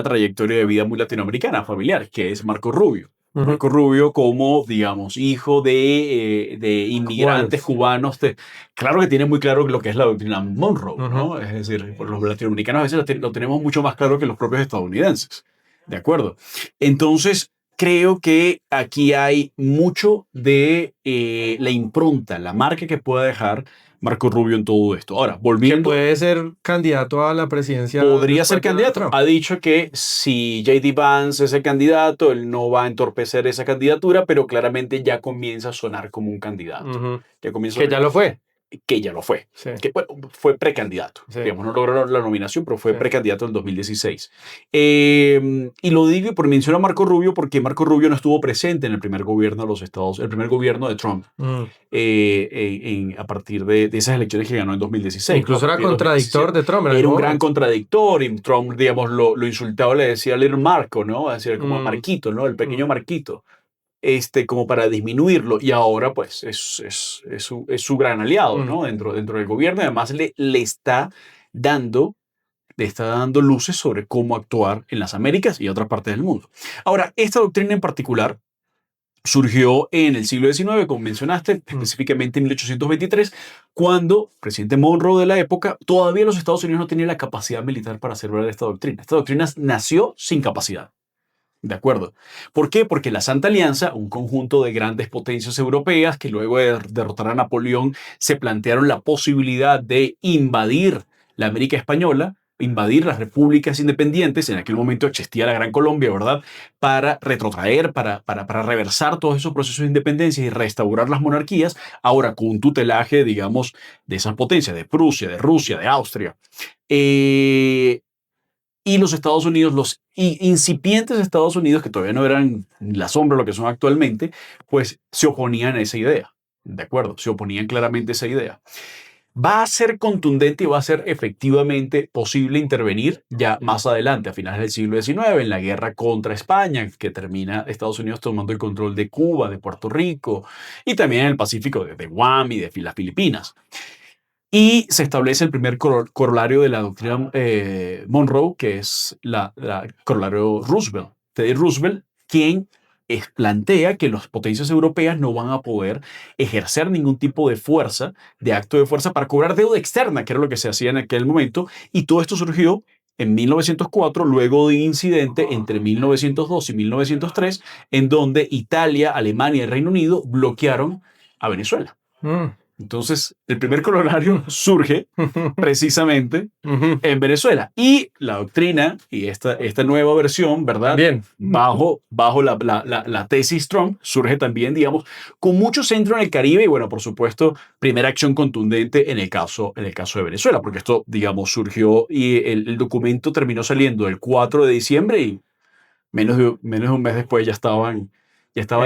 trayectoria de vida muy latinoamericana, familiar, que es Marco Rubio. Marco Rubio como, digamos, hijo de inmigrantes cubanos. Claro que tiene muy claro lo que es la doctrina Monroe, ¿no? Es decir, los latinoamericanos a veces lo tenemos mucho más claro que los propios estadounidenses. ¿De acuerdo? Entonces, creo que aquí hay mucho de la impronta, la marca que pueda dejar Marco Rubio en todo esto. Ahora, Que volviendo, puede ser candidato a la presidencia podría ser después de Donald candidato. Trump. Ha dicho que si J.D. Vance es el candidato, él no va a entorpecer esa candidatura, pero claramente ya comienza a sonar como un candidato. Ujú. Ya comienza Que ya lo fue. que ya lo fue. Sí, Que bueno, fue precandidato. sí, Digamos, no logró la nominación, pero fue sí. precandidato en 2016. Y lo digo por mencionar a Marco Rubio porque Marco Rubio no estuvo presente en el primer gobierno de los Estados, el primer gobierno de Trump, a partir de esas elecciones que ganó en 2016. Incluso ¿no? era En 2017. contradictor de Trump en Era algún un gran momento. contradictor y Trump, digamos, lo insultaba, le decía Little Marco, ¿no? Decía como Mm, Marquito, ¿no? El pequeño mm, Marquito. Como para disminuirlo, y ahora pues es su gran aliado, mm, ¿no? Dentro del gobierno, y además le está dando luces sobre cómo actuar en las Américas y otras partes del mundo. Ahora, esta doctrina en particular surgió en el siglo XIX, como mencionaste, específicamente en 1823, cuando el presidente Monroe de la época, todavía los Estados Unidos no tenían la capacidad militar para hacer valer esta doctrina. Esta doctrina nació sin capacidad. ¿De acuerdo? ¿Por qué? Porque la Santa Alianza, un conjunto de grandes potencias europeas que luego de derrotar a Napoleón se plantearon la posibilidad de invadir la América Española, invadir las repúblicas independientes, en aquel momento existía la Gran Colombia, ¿verdad? Para retrotraer, para reversar todos esos procesos de independencia y restaurar las monarquías, ahora con un tutelaje, digamos, de esas potencias, de Prusia, de Rusia, de Austria. Y los Estados Unidos, los incipientes Estados Unidos, que todavía no eran la sombra de lo que son actualmente, pues se oponían a esa idea. ¿De acuerdo? Se oponían claramente a esa idea. Va a ser contundente y va a ser efectivamente posible intervenir ya más adelante, a finales del siglo XIX, en la guerra contra España, que termina Estados Unidos tomando el control de Cuba, de Puerto Rico y también en el Pacífico de Guam y de las Filipinas. Y se establece el primer corolario de la doctrina Monroe, que es la corolario Roosevelt. Teddy Roosevelt, quien plantea que las potencias europeas no van a poder ejercer ningún tipo de fuerza, de acto de fuerza para cobrar deuda externa, que era lo que se hacía en aquel momento. Y todo esto surgió en 1904, luego de un incidente entre 1902 y 1903, en donde Italia, Alemania y Reino Unido bloquearon a Venezuela. Entonces, el primer corolario surge precisamente en Venezuela. Y la doctrina y esta nueva versión, ¿verdad? También. Bajo la tesis Trump, surge también, digamos, con mucho centro en el Caribe y, bueno, por supuesto, primera acción contundente en el caso de Venezuela, porque esto, digamos, surgió y el documento terminó saliendo el 4 de diciembre y menos de un mes después ya estaba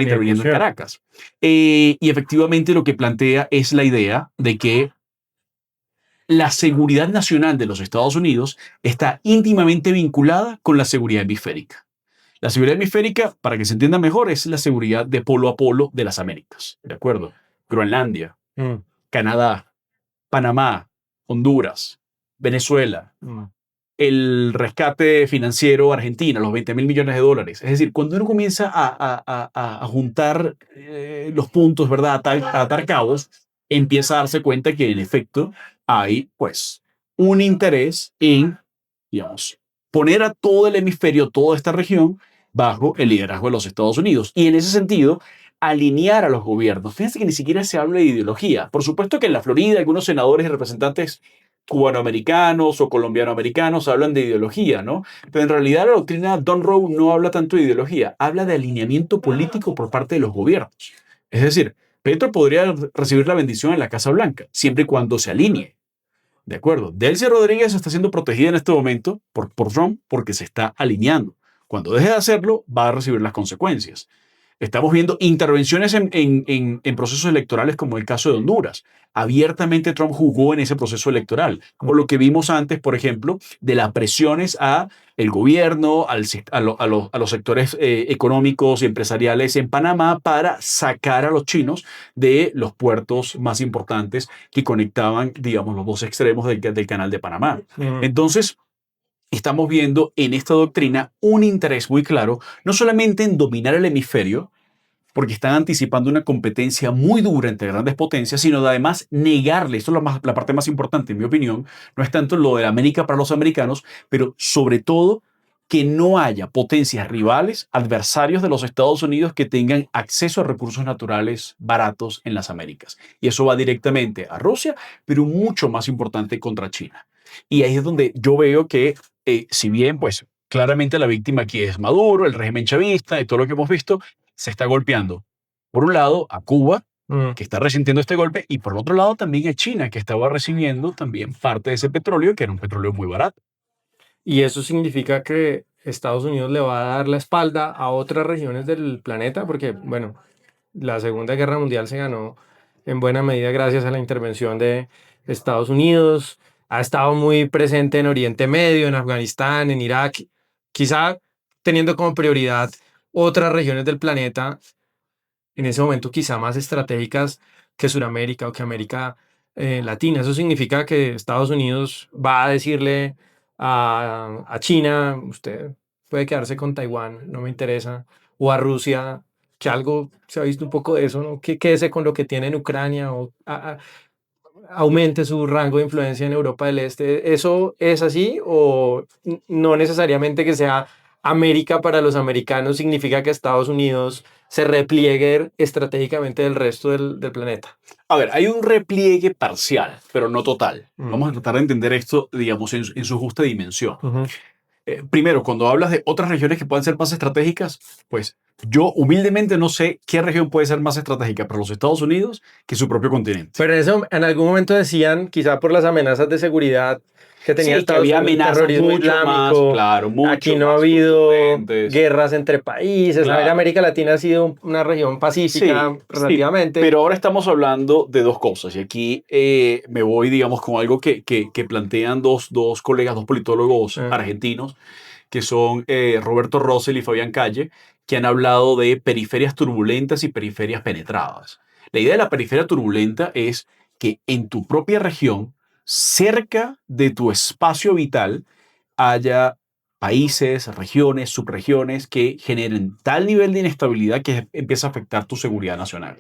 interviniendo en Caracas. Y efectivamente lo que plantea es la idea de que la seguridad nacional de los Estados Unidos está íntimamente vinculada con la seguridad hemisférica. La seguridad hemisférica, para que se entienda mejor, es la seguridad de polo a polo de las Américas. ¿De acuerdo? Groenlandia, Canadá, Panamá, Honduras, Venezuela, el rescate financiero a Argentina, los 20.000 millones de dólares. Es decir, cuando uno comienza a juntar los puntos, ¿verdad? A atar cabos, empieza a darse cuenta que en efecto hay, pues, un interés en, digamos, poner a todo el hemisferio, toda esta región, bajo el liderazgo de los Estados Unidos. Y en ese sentido, alinear a los gobiernos. Fíjense que ni siquiera se habla de ideología. Por supuesto que en la Florida algunos senadores y representantes cubanoamericanos o colombianoamericanos hablan de ideología, ¿no? Pero en realidad la doctrina Monroe no habla tanto de ideología, habla de alineamiento político por parte de los gobiernos. Es decir, Petro podría recibir la bendición en la Casa Blanca, siempre y cuando se alinee. ¿De acuerdo? Delcy Rodríguez está siendo protegida en este momento por Trump porque se está alineando. Cuando deje de hacerlo, va a recibir las consecuencias. Estamos viendo intervenciones en procesos electorales como el caso de Honduras. Abiertamente Trump jugó en ese proceso electoral. O lo que vimos antes, por ejemplo, de las presiones a el gobierno, a los sectores económicos y empresariales en Panamá para sacar a los chinos de los puertos más importantes que conectaban, digamos, los dos extremos del canal de Panamá. Entonces, estamos viendo en esta doctrina un interés muy claro, no solamente en dominar el hemisferio, porque están anticipando una competencia muy dura entre grandes potencias, sino de además negarle, esto es la parte más importante en mi opinión, no es tanto lo de América para los americanos, pero sobre todo que no haya potencias rivales, adversarios de los Estados Unidos que tengan acceso a recursos naturales baratos en las Américas. Y eso va directamente a Rusia, pero mucho más importante contra China. Y ahí es donde yo veo que, si bien, pues, claramente la víctima aquí es Maduro, el régimen chavista y todo lo que hemos visto, se está golpeando, por un lado, a Cuba, que está resintiendo este golpe, y por otro lado también a China, que estaba recibiendo también parte de ese petróleo, que era un petróleo muy barato. Y eso significa que Estados Unidos le va a dar la espalda a otras regiones del planeta, porque, bueno, la Segunda Guerra Mundial se ganó en buena medida gracias a la intervención de Estados Unidos. Ha estado muy presente en Oriente Medio, en Afganistán, en Irak, quizá teniendo como prioridad otras regiones del planeta, en ese momento quizá más estratégicas que Sudamérica o que América Latina. Eso significa que Estados Unidos va a decirle a China, usted puede quedarse con Taiwán, no me interesa, o a Rusia, que algo se ha visto un poco de eso, ¿no? Que quédese con lo que tiene en Ucrania o aumente su rango de influencia en Europa del Este. ¿Eso es así o no necesariamente que sea América para los americanos significa que Estados Unidos se repliegue estratégicamente del resto del planeta? A ver, hay un repliegue parcial, pero no total. Vamos a tratar de entender esto, digamos, en su justa dimensión. Primero, cuando hablas de otras regiones que pueden ser más estratégicas, pues yo humildemente no sé qué región puede ser más estratégica para los Estados Unidos que su propio continente. Pero eso en algún momento decían, quizá por las amenazas de seguridad que tenía Sí, Estados que había Unidos, amenazas terrorismo mucho islámico. más, claro, mucho Aquí no ha más habido contundentes. guerras entre países. Claro. América Latina ha sido una región pacífica relativamente. Sí, pero ahora estamos hablando de dos cosas. Y aquí me voy, digamos, con algo que plantean dos colegas, dos politólogos argentinos, que son Roberto Rosell y Fabián Calle, que han hablado de periferias turbulentas y periferias penetradas. La idea de la periferia turbulenta es que en tu propia región, cerca de tu espacio vital, haya países, regiones, subregiones que generen tal nivel de inestabilidad que empieza a afectar tu seguridad nacional.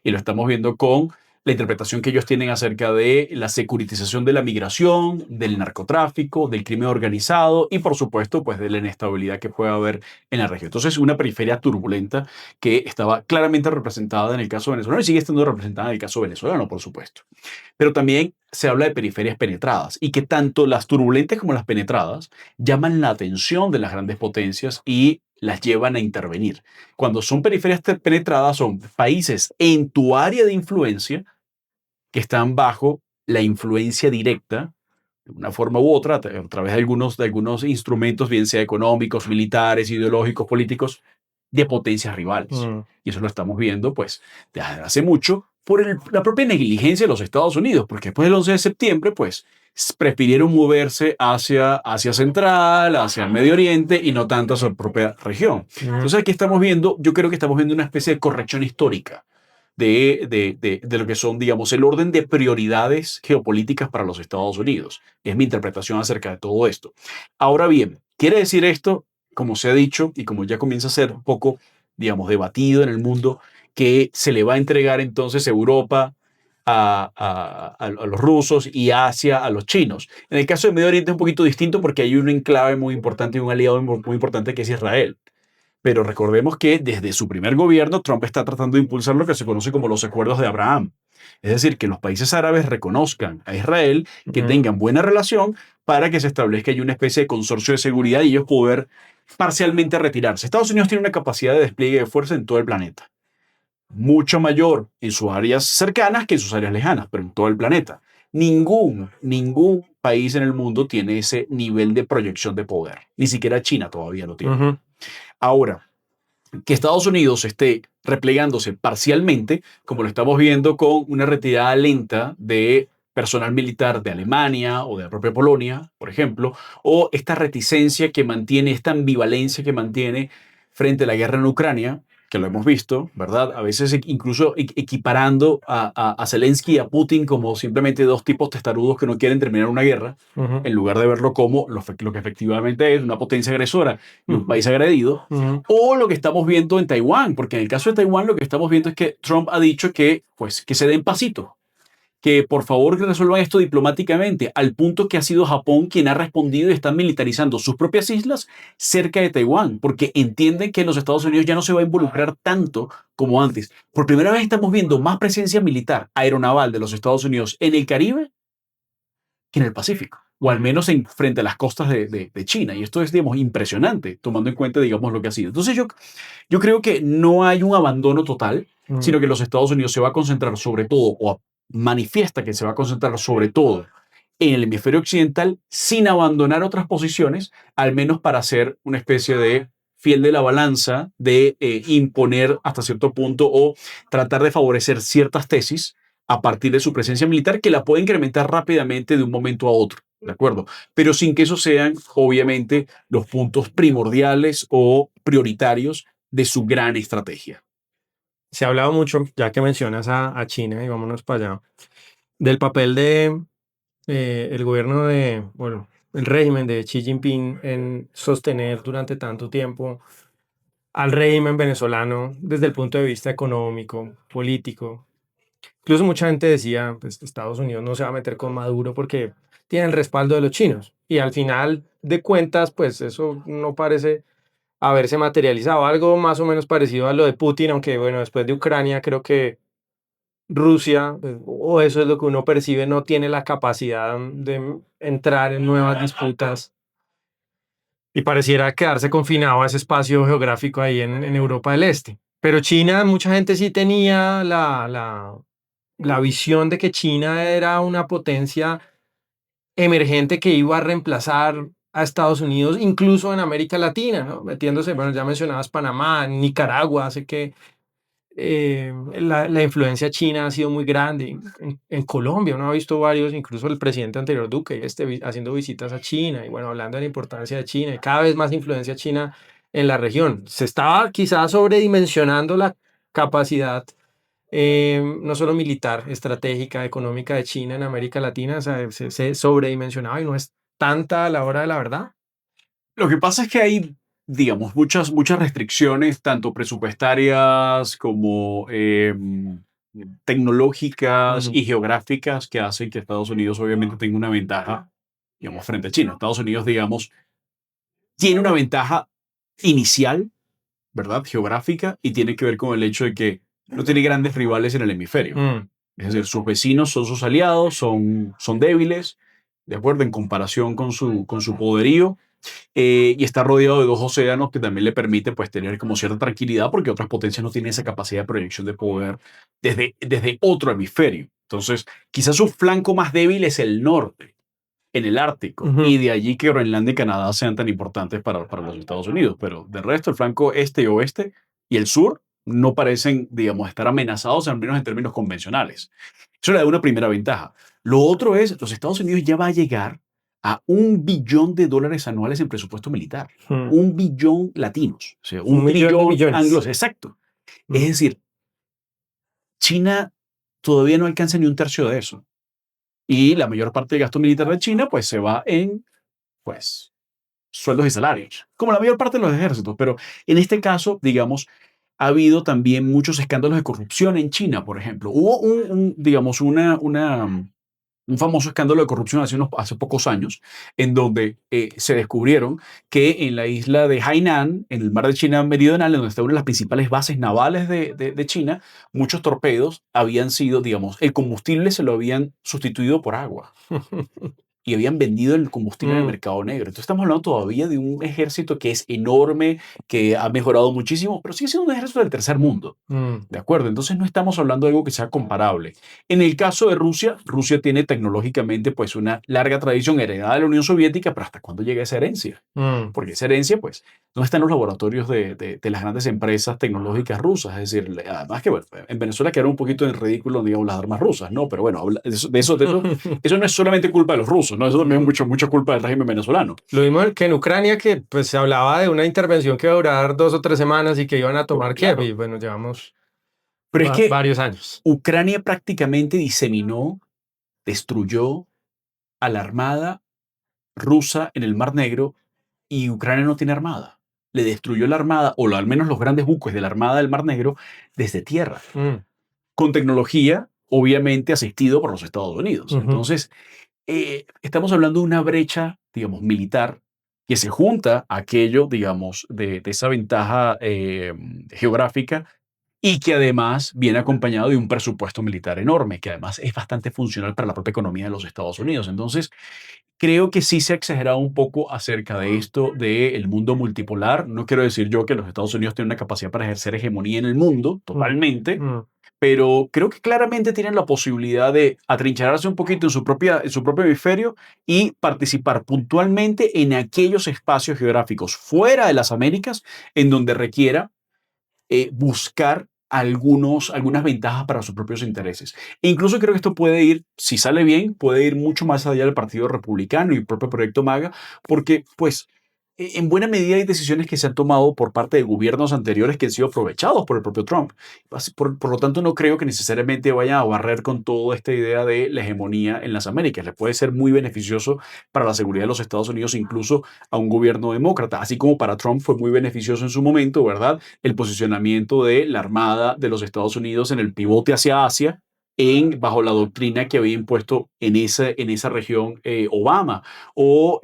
Y lo estamos viendo con la interpretación que ellos tienen acerca de la securitización de la migración, del narcotráfico, del crimen organizado y, por supuesto, pues de la inestabilidad que puede haber en la región. Entonces, una periferia turbulenta que estaba claramente representada en el caso venezolano y sigue estando representada en el caso venezolano, por supuesto. Pero también se habla de periferias penetradas y que tanto las turbulentas como las penetradas llaman la atención de las grandes potencias y las llevan a intervenir. Cuando son periferias penetradas, son países en tu área de influencia que están bajo la influencia directa, de una forma u otra, a través de algunos instrumentos, bien sea económicos, militares, ideológicos, políticos, de potencias rivales. Y eso lo estamos viendo, pues, desde hace mucho por la propia negligencia de los Estados Unidos, porque después del 11 de septiembre, pues, prefirieron moverse hacia Asia Central, hacia el Medio Oriente y no tanto hacia su propia región. Entonces aquí estamos viendo, yo creo que estamos viendo una especie de corrección histórica de lo que son, digamos, el orden de prioridades geopolíticas para los Estados Unidos. Es mi interpretación acerca de todo esto. Ahora bien, ¿quiere decir esto, como se ha dicho y como ya comienza a ser un poco, digamos, debatido en el mundo, que se le va a entregar entonces Europa a los rusos y Asia a los chinos? En el caso de Medio Oriente es un poquito distinto porque hay un enclave muy importante y un aliado muy importante que es Israel. Pero recordemos que desde su primer gobierno Trump está tratando de impulsar lo que se conoce como los acuerdos de Abraham. Es decir, que los países árabes reconozcan a Israel, que tengan buena relación para que se establezca ahí una especie de consorcio de seguridad y ellos poder parcialmente retirarse. Estados Unidos tiene una capacidad de despliegue de fuerza en todo el planeta. mucho mayor en sus áreas cercanas que en sus áreas lejanas, pero en todo el planeta. Ningún país en el mundo tiene ese nivel de proyección de poder. Ni siquiera China todavía lo tiene. Ujú. Ahora, que Estados Unidos esté replegándose parcialmente, como lo estamos viendo con una retirada lenta de personal militar de Alemania o de la propia Polonia, por ejemplo, o esta reticencia que mantiene, esta ambivalencia que mantiene frente a la guerra en Ucrania, que lo hemos visto, ¿verdad? A veces incluso equiparando a Zelensky y a Putin como simplemente dos tipos testarudos que no quieren terminar una guerra, Ujú. en lugar de verlo como lo que efectivamente es una potencia agresora y un Ujú. país agredido, Ujú. o lo que estamos viendo en Taiwán, porque en el caso de Taiwán lo que estamos viendo es que Trump ha dicho que, pues, que se den pasito, que por favor resuelvan esto diplomáticamente, al punto que ha sido Japón quien ha respondido y están militarizando sus propias islas cerca de Taiwán, porque entienden que los Estados Unidos ya no se va a involucrar tanto como antes. Por primera vez estamos viendo más presencia militar aeronaval de los Estados Unidos en el Caribe que en el Pacífico, o al menos frente a las costas de China. Y esto es, digamos, impresionante, tomando en cuenta, digamos, lo que ha sido. Entonces yo creo que no hay un abandono total, Ujú. sino que los Estados Unidos se va a concentrar sobre todo, manifiesta que se va a concentrar sobre todo en el hemisferio occidental, sin abandonar otras posiciones, al menos para hacer una especie de fiel de la balanza, de imponer hasta cierto punto o tratar de favorecer ciertas tesis a partir de su presencia militar, que la puede incrementar rápidamente de un momento a otro, ¿de acuerdo? Pero sin que esos sean, obviamente, los puntos primordiales o prioritarios de su gran estrategia. Se ha hablado mucho, ya que mencionas a China, y vámonos para allá, del papel de el gobierno de, bueno, el régimen de Xi Jinping en sostener durante tanto tiempo al régimen venezolano desde el punto de vista económico, político. Incluso mucha gente decía, pues Estados Unidos no se va a meter con Maduro porque tiene el respaldo de los chinos. Y al final de cuentas, pues eso no parece haberse materializado. Algo más o menos parecido a lo de Putin, aunque bueno, después de Ucrania creo que Rusia, o eso es lo que uno percibe, no tiene la capacidad de entrar en nuevas disputas y pareciera quedarse confinado a ese espacio geográfico ahí en Europa del Este. Pero China, mucha gente sí tenía la visión de que China era una potencia emergente que iba a reemplazar a Estados Unidos, incluso en América Latina, ¿no? Metiéndose, bueno, ya mencionabas Panamá, Nicaragua, sé que la influencia china ha sido muy grande. En Colombia uno ha visto varios, incluso el presidente anterior Duque, haciendo visitas a China y bueno, hablando de la importancia de China y cada vez más influencia china en la región. Se estaba quizás sobredimensionando la capacidad, no solo militar, estratégica, económica de China en América Latina, o sea, se sobredimensionaba y no es tanta a la hora de la verdad. Lo que pasa es que hay, digamos, muchas restricciones, tanto presupuestarias como tecnológicas Ujú. y geográficas, que hacen que Estados Unidos obviamente tenga una ventaja, digamos, frente a China. Estados Unidos, digamos, tiene una ventaja inicial, ¿verdad? Geográfica, y tiene que ver con el hecho de que no tiene grandes rivales en el hemisferio. Mm. Es decir, sus vecinos son sus aliados, son débiles, ¿de acuerdo? En comparación con su poderío, y está rodeado de dos océanos que también le permite pues tener como cierta tranquilidad porque otras potencias no tienen esa capacidad de proyección de poder desde otro hemisferio. Entonces, quizás su flanco más débil es el norte, en el Ártico, Ujú. y de allí que Groenlandia y Canadá sean tan importantes para los Estados Unidos, pero del resto el flanco este y oeste y el sur no parecen, digamos, estar amenazados, al menos en términos convencionales. Eso le da una primera ventaja. Lo otro es, los Estados Unidos ya va a llegar a $1 billón anuales en presupuesto militar. Mm. 1 billón latinos, o sea, Un un millón de trillón millones. anglos, exacto. Es Mm. decir, China todavía no alcanza ni un tercio de eso. Y la mayor parte del gasto militar de China, pues, se va en, pues, sueldos y salarios, como la mayor parte de los ejércitos. Pero en este caso, digamos, ha habido también muchos escándalos de corrupción en China, por ejemplo. Hubo digamos, un famoso escándalo de corrupción hace pocos años, en donde se descubrieron que en la isla de Hainan, en el mar de China Meridional, en donde está una de las principales bases navales de China, muchos torpedos habían sido, digamos, el combustible se lo habían sustituido por agua. y habían vendido el combustible en el Mm, mercado negro. Entonces estamos hablando todavía de un ejército que es enorme, que ha mejorado muchísimo, pero sigue siendo un ejército del tercer mundo. mm, ¿De acuerdo? Entonces no estamos hablando de algo que sea comparable. En el caso de Rusia, Rusia tiene tecnológicamente pues una larga tradición heredada de la Unión Soviética, pero ¿hasta cuándo llega esa herencia? mm. Porque esa herencia, pues, no está en los laboratorios de las grandes empresas tecnológicas rusas. Es decir, además que, bueno, en Venezuela quedaron un poquito en ridículo, digamos, las armas rusas, ¿no? Pero bueno, eso no es solamente culpa de los rusos, ¿no? Eso también es mucha culpa del régimen venezolano. Lo mismo que en Ucrania, que pues se hablaba de una intervención que iba a durar 2 o 3 semanas y que iban a tomar Kiev, Claro. y bueno, llevamos Pero es que varios años. Ucrania prácticamente diseminó, destruyó a la armada rusa en el Mar Negro y Ucrania no tiene armada. Le destruyó la armada, o al menos los grandes buques de la armada del Mar Negro, desde tierra, Mm, con tecnología obviamente asistido por los Estados Unidos. ujú, Entonces, estamos hablando de una brecha, digamos, militar que se junta a aquello, digamos, de esa ventaja geográfica y que además viene acompañado de un presupuesto militar enorme, que además es bastante funcional para la propia economía de los Estados Unidos. Entonces, creo que sí se ha exagerado un poco acerca de esto del mundo multipolar. No quiero decir yo que los Estados Unidos tienen una capacidad para ejercer hegemonía en el mundo, mm, totalmente, mm. pero creo que claramente tienen la posibilidad de atrincherarse un poquito en su propio hemisferio y participar puntualmente en aquellos espacios geográficos fuera de las Américas en donde requiera buscar algunas ventajas para sus propios intereses. E incluso creo que esto puede ir, si sale bien, puede ir mucho más allá del Partido Republicano y el propio Proyecto MAGA, porque pues en buena medida hay decisiones que se han tomado por parte de gobiernos anteriores que han sido aprovechados por el propio Trump. Por lo tanto, no creo que necesariamente vayan a barrer con toda esta idea de la hegemonía en las Américas. Le puede ser muy beneficioso para la seguridad de los Estados Unidos, incluso a un gobierno demócrata, así como para Trump fue muy beneficioso en su momento, ¿verdad? El posicionamiento de la Armada de los Estados Unidos en el pivote hacia Asia, bajo la doctrina que había impuesto en esa región Obama. O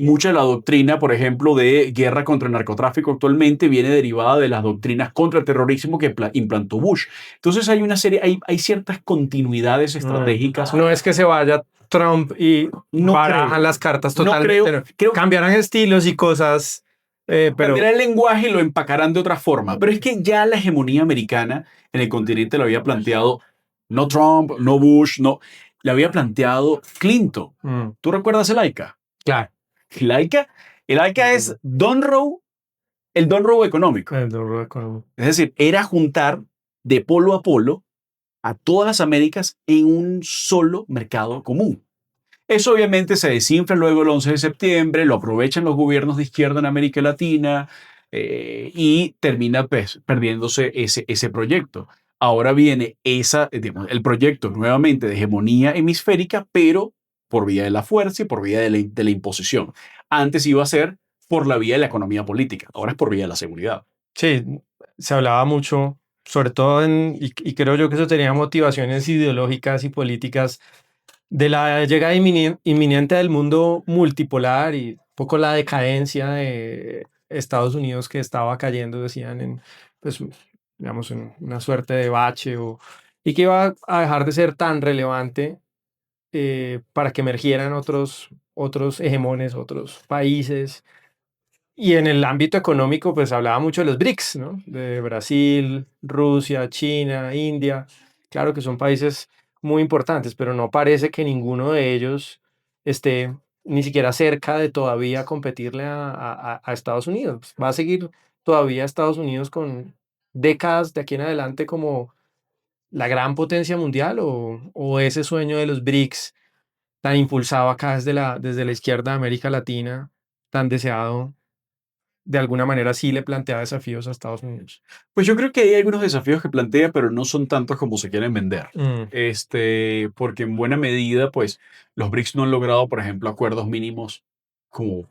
mucha de la doctrina, por ejemplo, de guerra contra el narcotráfico actualmente viene derivada de las doctrinas contra el terrorismo que implantó Bush. Entonces hay ciertas continuidades Mm. estratégicas. No es que se vaya Trump y No barajan creo, las cartas no totalmente. No. creo que Cambiarán estilos y cosas, pero cambiará el lenguaje y lo empacarán de otra forma. Pero es que ya la hegemonía americana en el continente lo había planteado no Trump, no Bush, no. La había planteado Clinton. mm, ¿Tú recuerdas el AICA? claro. El AICA, el AICA es el Don Row económico. El duro económico. Es decir, era juntar de polo a polo a todas las Américas en un solo mercado común. Eso obviamente se desinfla luego el 11 de septiembre, lo aprovechan los gobiernos de izquierda en América Latina y termina pues, perdiéndose ese proyecto. Ahora viene digamos, el proyecto nuevamente de hegemonía hemisférica, pero por vía de la fuerza y por vía de la imposición. Antes iba a ser por la vía de la economía política, ahora es por vía de la seguridad. Sí, se hablaba mucho, sobre todo y creo yo que eso tenía motivaciones ideológicas y políticas de la llegada inminente del mundo multipolar y un poco la decadencia de Estados Unidos que estaba cayendo, decían, pues, digamos, en una suerte de bache y que iba a dejar de ser tan relevante para que emergieran otros hegemones, otros países. Y en el ámbito económico, pues hablaba mucho de los BRICS, ¿no? De Brasil, Rusia, China, India. Claro que son países muy importantes, pero no parece que ninguno de ellos esté ni siquiera cerca de todavía competirle a Estados Unidos. Va a seguir todavía Estados Unidos con décadas de aquí en adelante como la gran potencia mundial o ese sueño de los BRICS tan impulsado acá desde la izquierda de América Latina, tan deseado de alguna manera sí le plantea desafíos a Estados Unidos. Pues yo creo que hay algunos desafíos que plantea, pero no son tantos como se quieren vender. Mm, Porque en buena medida, pues, los BRICS no han logrado, por ejemplo, acuerdos mínimos como,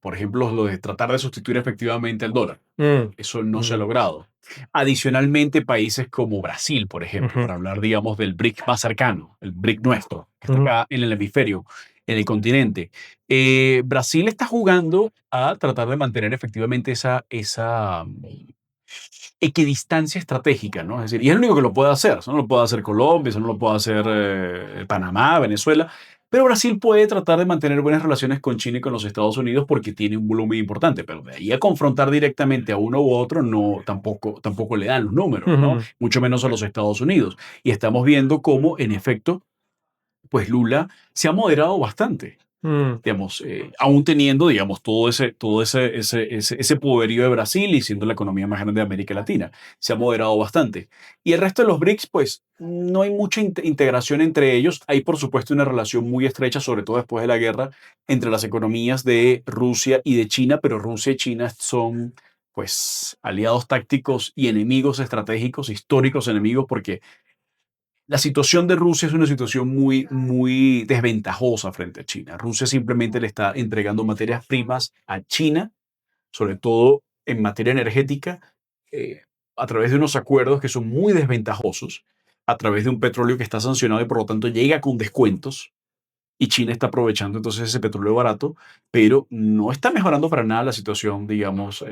por ejemplo, lo de tratar de sustituir efectivamente al dólar. mm, Eso no se ha mm, logrado. Adicionalmente, países como Brasil, por ejemplo, ujú, para hablar, digamos, del BRIC más cercano, el BRIC nuestro, que está ujú, acá en el hemisferio, en el continente. Brasil está jugando a tratar de mantener efectivamente esa equidistancia estratégica, ¿no? Es decir, y es el único que lo puede hacer. Eso no lo puede hacer Colombia, eso no lo puede hacer Panamá, Venezuela, Pero Brasil puede tratar de mantener buenas relaciones con China y con los Estados Unidos porque tiene un volumen importante, pero de ahí a confrontar directamente a uno u otro, no, tampoco le dan los números, ¿no? Ujú. Mucho menos a los Estados Unidos. Y estamos viendo cómo, en efecto, pues Lula se ha moderado bastante, Mm. digamos, aún teniendo, digamos, ese poderío de Brasil y siendo la economía más grande de América Latina. Se ha moderado bastante. Y el resto de los BRICS, pues, no hay mucha integración entre ellos. Hay, por supuesto, una relación muy estrecha, sobre todo después de la guerra, entre las economías de Rusia y de China, pero Rusia y China son, pues, aliados tácticos y enemigos estratégicos, históricos enemigos, porque la situación de Rusia es una situación muy desventajosa frente a China. Rusia simplemente le está entregando materias primas a China, sobre todo en materia energética, eh, a través de unos acuerdos que son muy desventajosos, a través de un petróleo que está sancionado y por lo tanto llega con descuentos. Y China está aprovechando entonces ese petróleo barato, pero no está mejorando para nada la situación, digamos,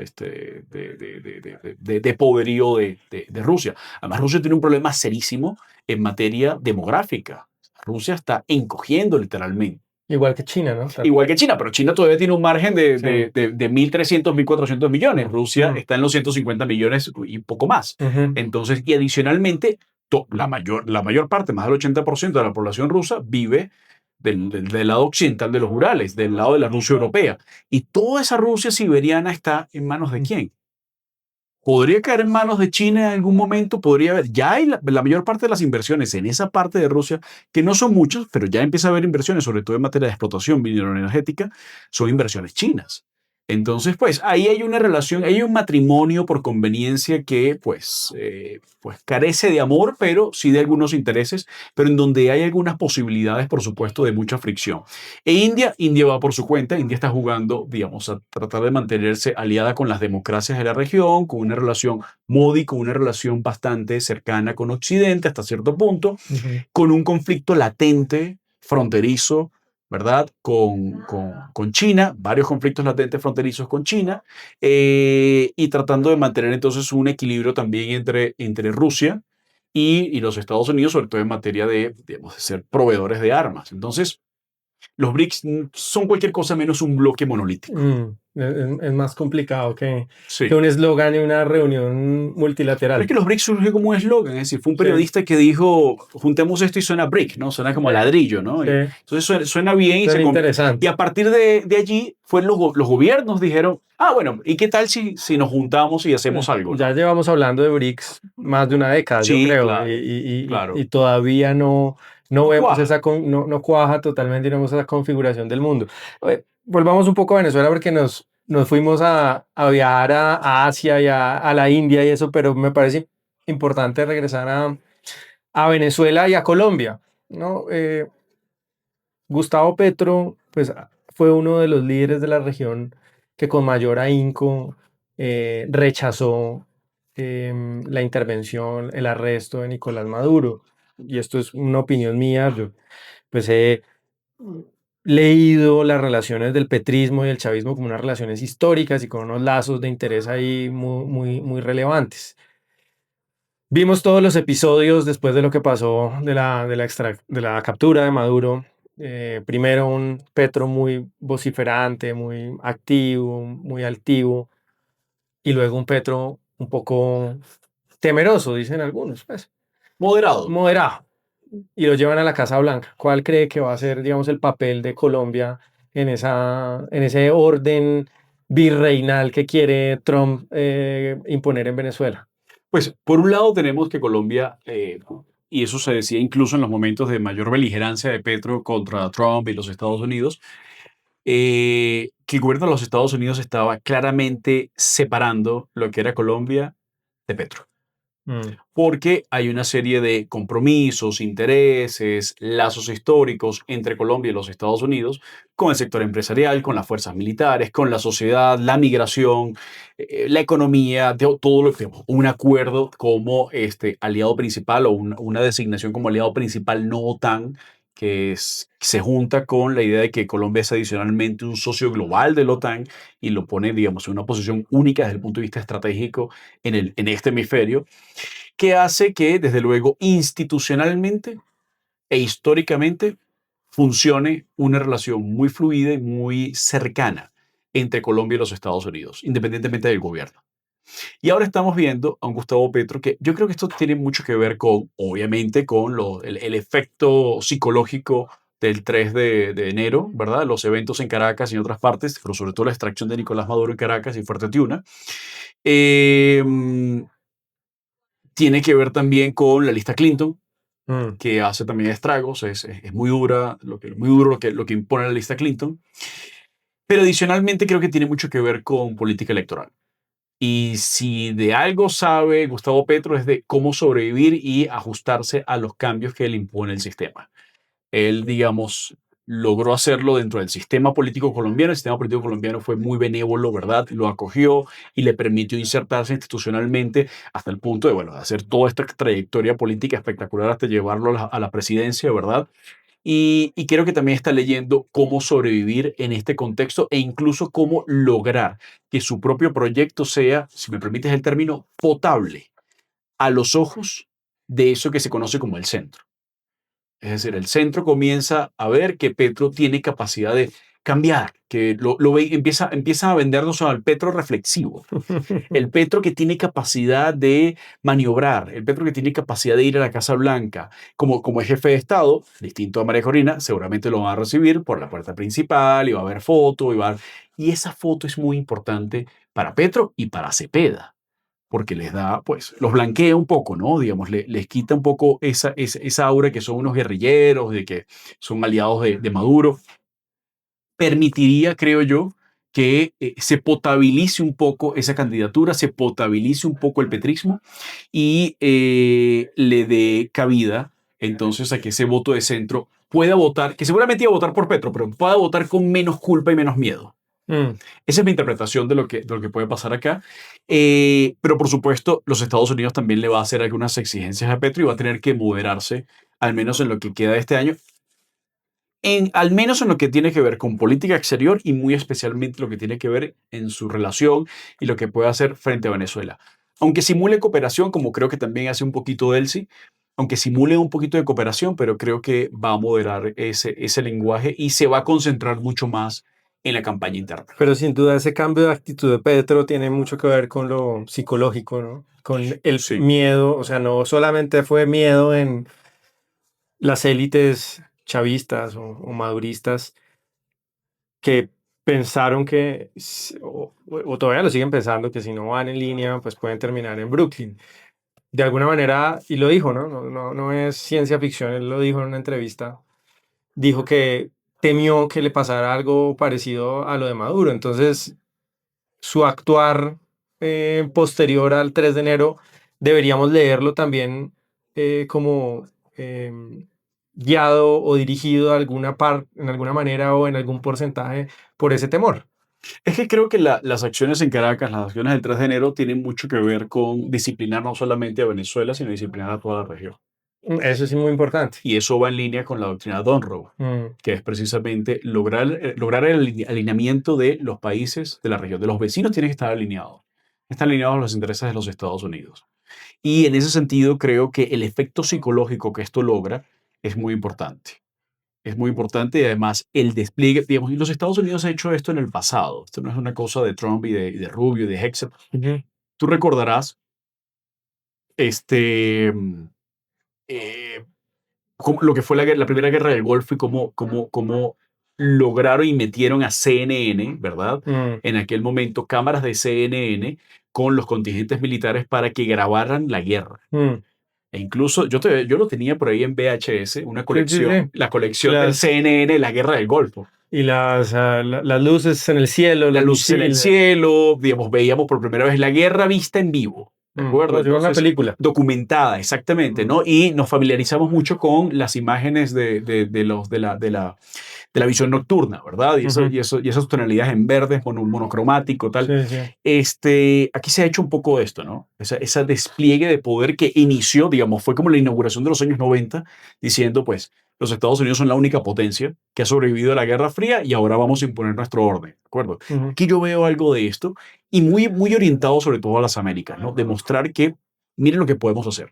de poderío de Rusia. Además, Rusia tiene un problema serísimo en materia demográfica. Rusia está encogiendo literalmente. Igual que China, ¿no? Tal Igual cual. que China, pero China todavía tiene un margen Sí. de 1.300, 1.400 millones. Rusia Mm. está en los 150 millones y poco más. Ujú. Entonces, y adicionalmente, la mayor parte, más del 80% de la población rusa vive del lado occidental de los Urales, del lado de la Rusia europea. Y toda esa Rusia siberiana está en manos de quién? ¿Podría caer en manos de China en algún momento? Podría haber. Ya hay la mayor parte de las inversiones en esa parte de Rusia, que no son muchas, pero ya empieza a haber inversiones, sobre todo en materia de explotación mineroenergética, son inversiones chinas. Entonces, pues ahí hay una relación, hay un matrimonio por conveniencia que pues carece de amor, pero sí de algunos intereses, pero en donde hay algunas posibilidades, por supuesto, de mucha fricción. India va por su cuenta. India está jugando, digamos, a tratar de mantenerse aliada con las democracias de la región, con una relación Modi, con una relación bastante cercana con Occidente hasta cierto punto, Ujú. con un conflicto latente, fronterizo, ¿verdad? Con China, varios conflictos latentes fronterizos con China, y tratando de mantener entonces un equilibrio también entre Rusia y los Estados Unidos, sobre todo en materia de, digamos, de ser proveedores de armas. Entonces, los BRICS son cualquier cosa menos un bloque monolítico. Es más complicado que Sí. un eslogan en una reunión Pero es multilateral. que los BRICS surgió como un eslogan, es decir, fue un Sí, periodista que dijo, juntemos esto y suena brick, ¿no? Suena como ladrillo, ¿no? sí, Y entonces suena bien suena y interesante. a partir de allí fue los gobiernos dijeron, bueno, ¿y qué tal si nos juntamos y hacemos algo, Ya ¿no? llevamos hablando de BRICS más de una década, yo Sí, creo, claro, claro. y todavía no No vemos cuaja. no cuaja totalmente y no vemos esa configuración del mundo. Volvamos un poco a Venezuela porque nos fuimos a viajar a Asia y a la India y eso, pero me parece importante regresar a Venezuela y a Colombia, ¿no? Gustavo Petro, pues fue uno de los líderes de la región que con mayor ahínco rechazó la intervención, el arresto de Nicolás Maduro. Y esto es una opinión mía. Yo pues he leído las relaciones del petrismo y el chavismo como unas relaciones históricas y con unos lazos de interés ahí muy relevantes. Vimos todos los episodios después de lo que pasó de la captura de Maduro. Primero un Petro muy vociferante, muy activo, muy altivo, y luego un Petro un poco temeroso, dicen algunos, pues, Moderado. moderado, y lo llevan a la Casa Blanca. ¿Cuál cree que va a ser, digamos, el papel de Colombia en ese orden virreinal que quiere Trump imponer en Venezuela? Pues por un lado tenemos que Colombia, y eso se decía incluso en los momentos de mayor beligerancia de Petro contra Trump y los Estados Unidos, que el gobierno de los Estados Unidos estaba claramente separando lo que era Colombia de Petro, Mm. porque hay una serie de compromisos, intereses, lazos históricos entre Colombia y los Estados Unidos, con el sector empresarial, con las fuerzas militares, con la sociedad, la migración, la economía, todo lo que un acuerdo como aliado principal o una designación como aliado principal no OTAN, se junta con la idea de que Colombia es adicionalmente un socio global de la OTAN y lo pone, digamos, en una posición única desde el punto de vista estratégico en este hemisferio, que hace que, desde luego, institucionalmente e históricamente, funcione una relación muy fluida y muy cercana entre Colombia y los Estados Unidos, independientemente del gobierno. Y ahora estamos viendo a un Gustavo Petro que yo creo que esto tiene mucho que ver con, obviamente, con el efecto psicológico del 3 de enero, ¿verdad? Los eventos en Caracas y en otras partes, pero sobre todo la extracción de Nicolás Maduro en Caracas y Fuerte Tiuna. Eh, Tiene que ver también con la lista Clinton, Mm. que hace también estragos, es muy dura, muy duro lo que impone la lista Clinton. Pero adicionalmente creo que tiene mucho que ver con política electoral. Y si de algo sabe Gustavo Petro es de cómo sobrevivir y ajustarse a los cambios que le impone el sistema. Él, digamos, logró hacerlo dentro del sistema político colombiano. El sistema político colombiano fue muy benévolo, ¿verdad? Lo acogió y le permitió insertarse institucionalmente hasta el punto de, bueno, de hacer toda esta trayectoria política espectacular hasta llevarlo a la presidencia, ¿verdad? Y creo que también está leyendo cómo sobrevivir en este contexto e incluso cómo lograr que su propio proyecto sea, si me permites el término, potable a los ojos de eso que se conoce como el centro. Es decir, el centro comienza a ver que Petro tiene capacidad de cambiar, que empieza a vendernos al Petro reflexivo, el Petro que tiene capacidad de maniobrar, el Petro que tiene capacidad de ir a la Casa Blanca, como es jefe de Estado, distinto a María Corina, seguramente lo van a recibir por la puerta principal y va a haber foto, y esa foto es muy importante para Petro y para Cepeda, porque les da, pues, los blanquea un poco, ¿no? Digamos, les quita un poco esa aura que son unos guerrilleros, de que son aliados de Maduro. Permitiría, creo yo, que se potabilice un poco esa candidatura, se potabilice un poco el petrismo y le dé cabida entonces a que ese voto de centro pueda votar, que seguramente iba a votar por Petro, pero pueda votar con menos culpa y menos miedo. Mm. Esa es mi interpretación de lo que puede pasar acá. Pero por supuesto, los Estados Unidos también le va a hacer algunas exigencias a Petro y va a tener que moderarse, al menos en lo que queda de este año, al menos en lo que tiene que ver con política exterior y muy especialmente lo que tiene que ver en su relación y lo que puede hacer frente a Venezuela. Aunque simule cooperación, como creo que también hace un poquito Delcy, aunque simule un poquito de cooperación, pero creo que va a moderar ese lenguaje y se va a concentrar mucho más en la campaña interna. Pero sin duda ese cambio de actitud de Petro tiene mucho que ver con lo psicológico, ¿no? Con el Sí. miedo, o sea, no solamente fue miedo en las élites chavistas o maduristas que pensaron que, o todavía lo siguen pensando, que si no van en línea, pues pueden terminar en Brooklyn. De alguna manera, y lo dijo, ¿no? No es ciencia ficción, él lo dijo en una entrevista, dijo que temió que le pasara algo parecido a lo de Maduro. Entonces, su actuar posterior al 3 de enero, deberíamos leerlo también como guiado o dirigido a alguna en alguna manera o en algún porcentaje por ese temor. Es que creo que las acciones en Caracas, las acciones del 3 de enero, tienen mucho que ver con disciplinar no solamente a Venezuela, sino disciplinar a toda la región. Eso sí es muy importante. Y eso va en línea con la doctrina Donroe, Mm. que es precisamente lograr el alineamiento de los países de la región, de los vecinos tienen que estar alineados. Están alineados a los intereses de los Estados Unidos. Y en ese sentido creo que el efecto psicológico que esto logra es muy importante. Es muy importante y además el despliegue, digamos, y los Estados Unidos han hecho esto en el pasado. Esto no es una cosa de Trump y de Rubio y de Hexet. Ujú. Tú recordarás este, eh, lo que fue la primera guerra del Golfo y cómo lograron y metieron a CNN, ¿verdad? Mm. En aquel momento, cámaras de CNN con los contingentes militares para que grabaran la guerra. Mm. E incluso yo lo tenía por ahí en VHS, una Sí, sí, colección, sí. la colección del CNN, la guerra del Golfo. Y las luces en el cielo, Las los luces en el misiles. cielo, digamos, veíamos por primera vez la guerra vista en vivo. ¿De acuerdo? Como si fuera una Entonces, película. documentada, exactamente, ¿no? Y nos familiarizamos mucho con las imágenes de la visión nocturna, ¿verdad? Ujú. Y esas tonalidades en verde, monocromático, tal. Sí, sí. Aquí se ha hecho un poco de esto, ¿no? Ese despliegue de poder que inició, digamos, fue como la inauguración de los años 90, diciendo, pues, los Estados Unidos son la única potencia que ha sobrevivido a la Guerra Fría y ahora vamos a imponer nuestro orden, ¿de acuerdo? Ujú. Aquí yo veo algo de esto y muy, muy orientado sobre todo a las Américas, ¿no? Demostrar que, miren lo que podemos hacer.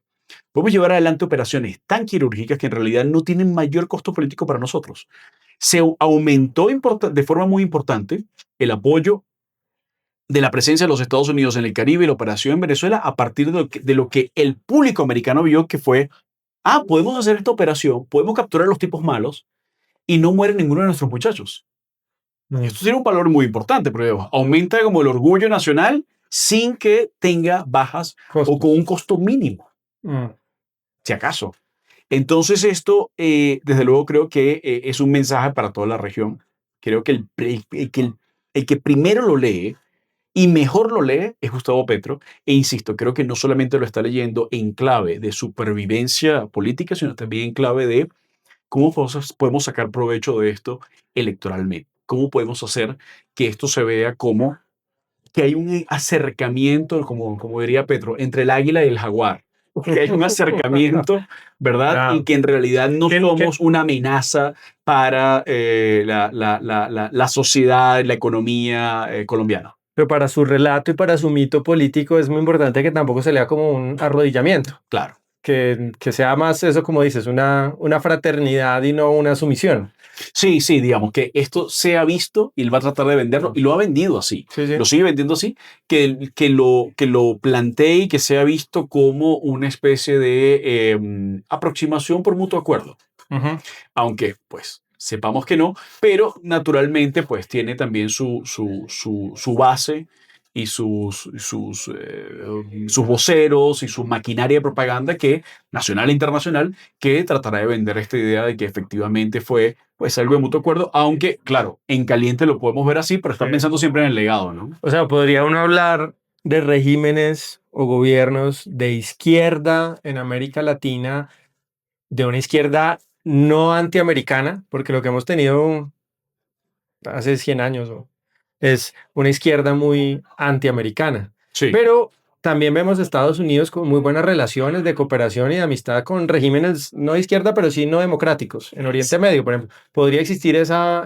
Podemos llevar adelante operaciones tan quirúrgicas que en realidad no tienen mayor costo político para nosotros. Se aumentó de forma muy importante el apoyo de la presencia de los Estados Unidos en el Caribe y la operación en Venezuela a partir de lo que el público americano vio que fue, podemos hacer esta operación, podemos capturar a los tipos malos y no muere ninguno de nuestros muchachos. Mm. Esto tiene un valor muy importante, porque aumenta como el orgullo nacional sin que tenga bajas o con un costo mínimo, si acaso. Entonces esto, desde luego, creo que es un mensaje para toda la región. Creo que el que primero lo lee y mejor lo lee es Gustavo Petro. E insisto, creo que no solamente lo está leyendo en clave de supervivencia política, sino también en clave de cómo podemos sacar provecho de esto electoralmente. Cómo podemos hacer que esto se vea como que hay un acercamiento, como diría Petro, entre el águila y el jaguar. Que hay un acercamiento, ¿verdad? Ah, Y que en realidad no ¿qué- qué- somos una amenaza para la sociedad, la economía colombiana. Pero para su relato y para su mito político es muy importante que tampoco se lea como un arrodillamiento, Claro. que sea más eso, como dices, una fraternidad y no una sumisión. Sí, sí, digamos que esto se ha visto y él va a tratar de venderlo y lo ha vendido así. Sí, sí. Lo sigue vendiendo así, que lo plantee y que sea visto como una especie de aproximación por mutuo acuerdo. Ujú. Aunque, pues, sepamos que no, pero naturalmente, pues, tiene también su base y sus voceros y su maquinaria de propaganda nacional e internacional, que tratará de vender esta idea de que efectivamente fue, pues, algo de mutuo acuerdo, aunque, claro, en caliente lo podemos ver así, pero están Sí. pensando siempre en el legado, ¿no? O sea, podría uno hablar de regímenes o gobiernos de izquierda en América Latina, de una izquierda no antiamericana, porque lo que hemos tenido hace 100 años es una izquierda muy antiamericana. Sí. Pero también vemos Estados Unidos con muy buenas relaciones de cooperación y de amistad con regímenes no de izquierda, pero sí no democráticos. En Oriente Medio, por ejemplo, podría existir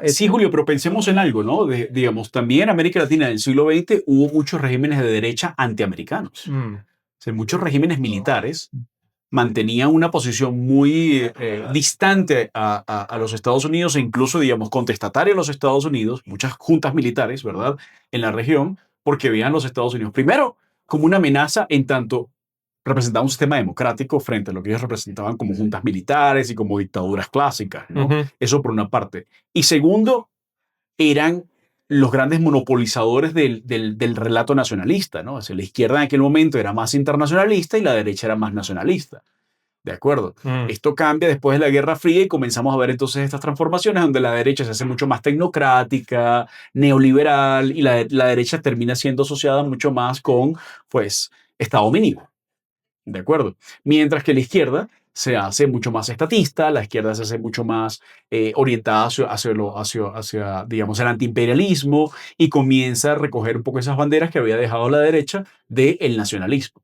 Sí, Julio, pero pensemos en algo, ¿no? Digamos, también en América Latina del siglo XX hubo muchos regímenes de derecha antiamericanos. Mm, O sea, muchos regímenes militares mantenían una posición muy distante a los Estados Unidos e incluso, digamos, contestataria a los Estados Unidos, muchas juntas militares, ¿verdad?, en la región, porque veían a los Estados Unidos, primero, como una amenaza en tanto representaba un sistema democrático frente a lo que ellos representaban como juntas militares y como dictaduras clásicas, ¿no? ujú. Eso por una parte. Y segundo, eran los grandes monopolizadores del relato nacionalista, ¿no? O sea, la izquierda en aquel momento era más internacionalista y la derecha era más nacionalista. ¿De acuerdo? Mm. Esto cambia después de la Guerra Fría y comenzamos a ver entonces estas transformaciones donde la derecha se hace mucho más tecnocrática, neoliberal y la derecha termina siendo asociada mucho más con, pues, Estado mínimo. ¿De acuerdo? Mientras que la izquierda se hace mucho más estatista, la izquierda se hace mucho más orientada hacia, digamos, el antiimperialismo y comienza a recoger un poco esas banderas que había dejado la derecha del nacionalismo.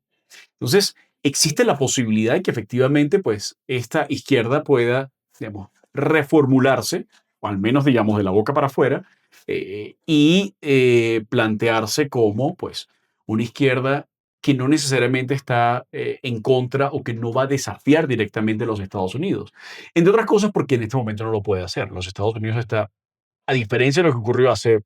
Entonces, existe la posibilidad de que efectivamente, pues, esta izquierda pueda, digamos, reformularse, o al menos, digamos, de la boca para afuera, y plantearse como, pues, una izquierda que no necesariamente está en contra o que no va a desafiar directamente a los Estados Unidos. Entre otras cosas, porque en este momento no lo puede hacer. Los Estados Unidos está, a diferencia de lo que ocurrió hace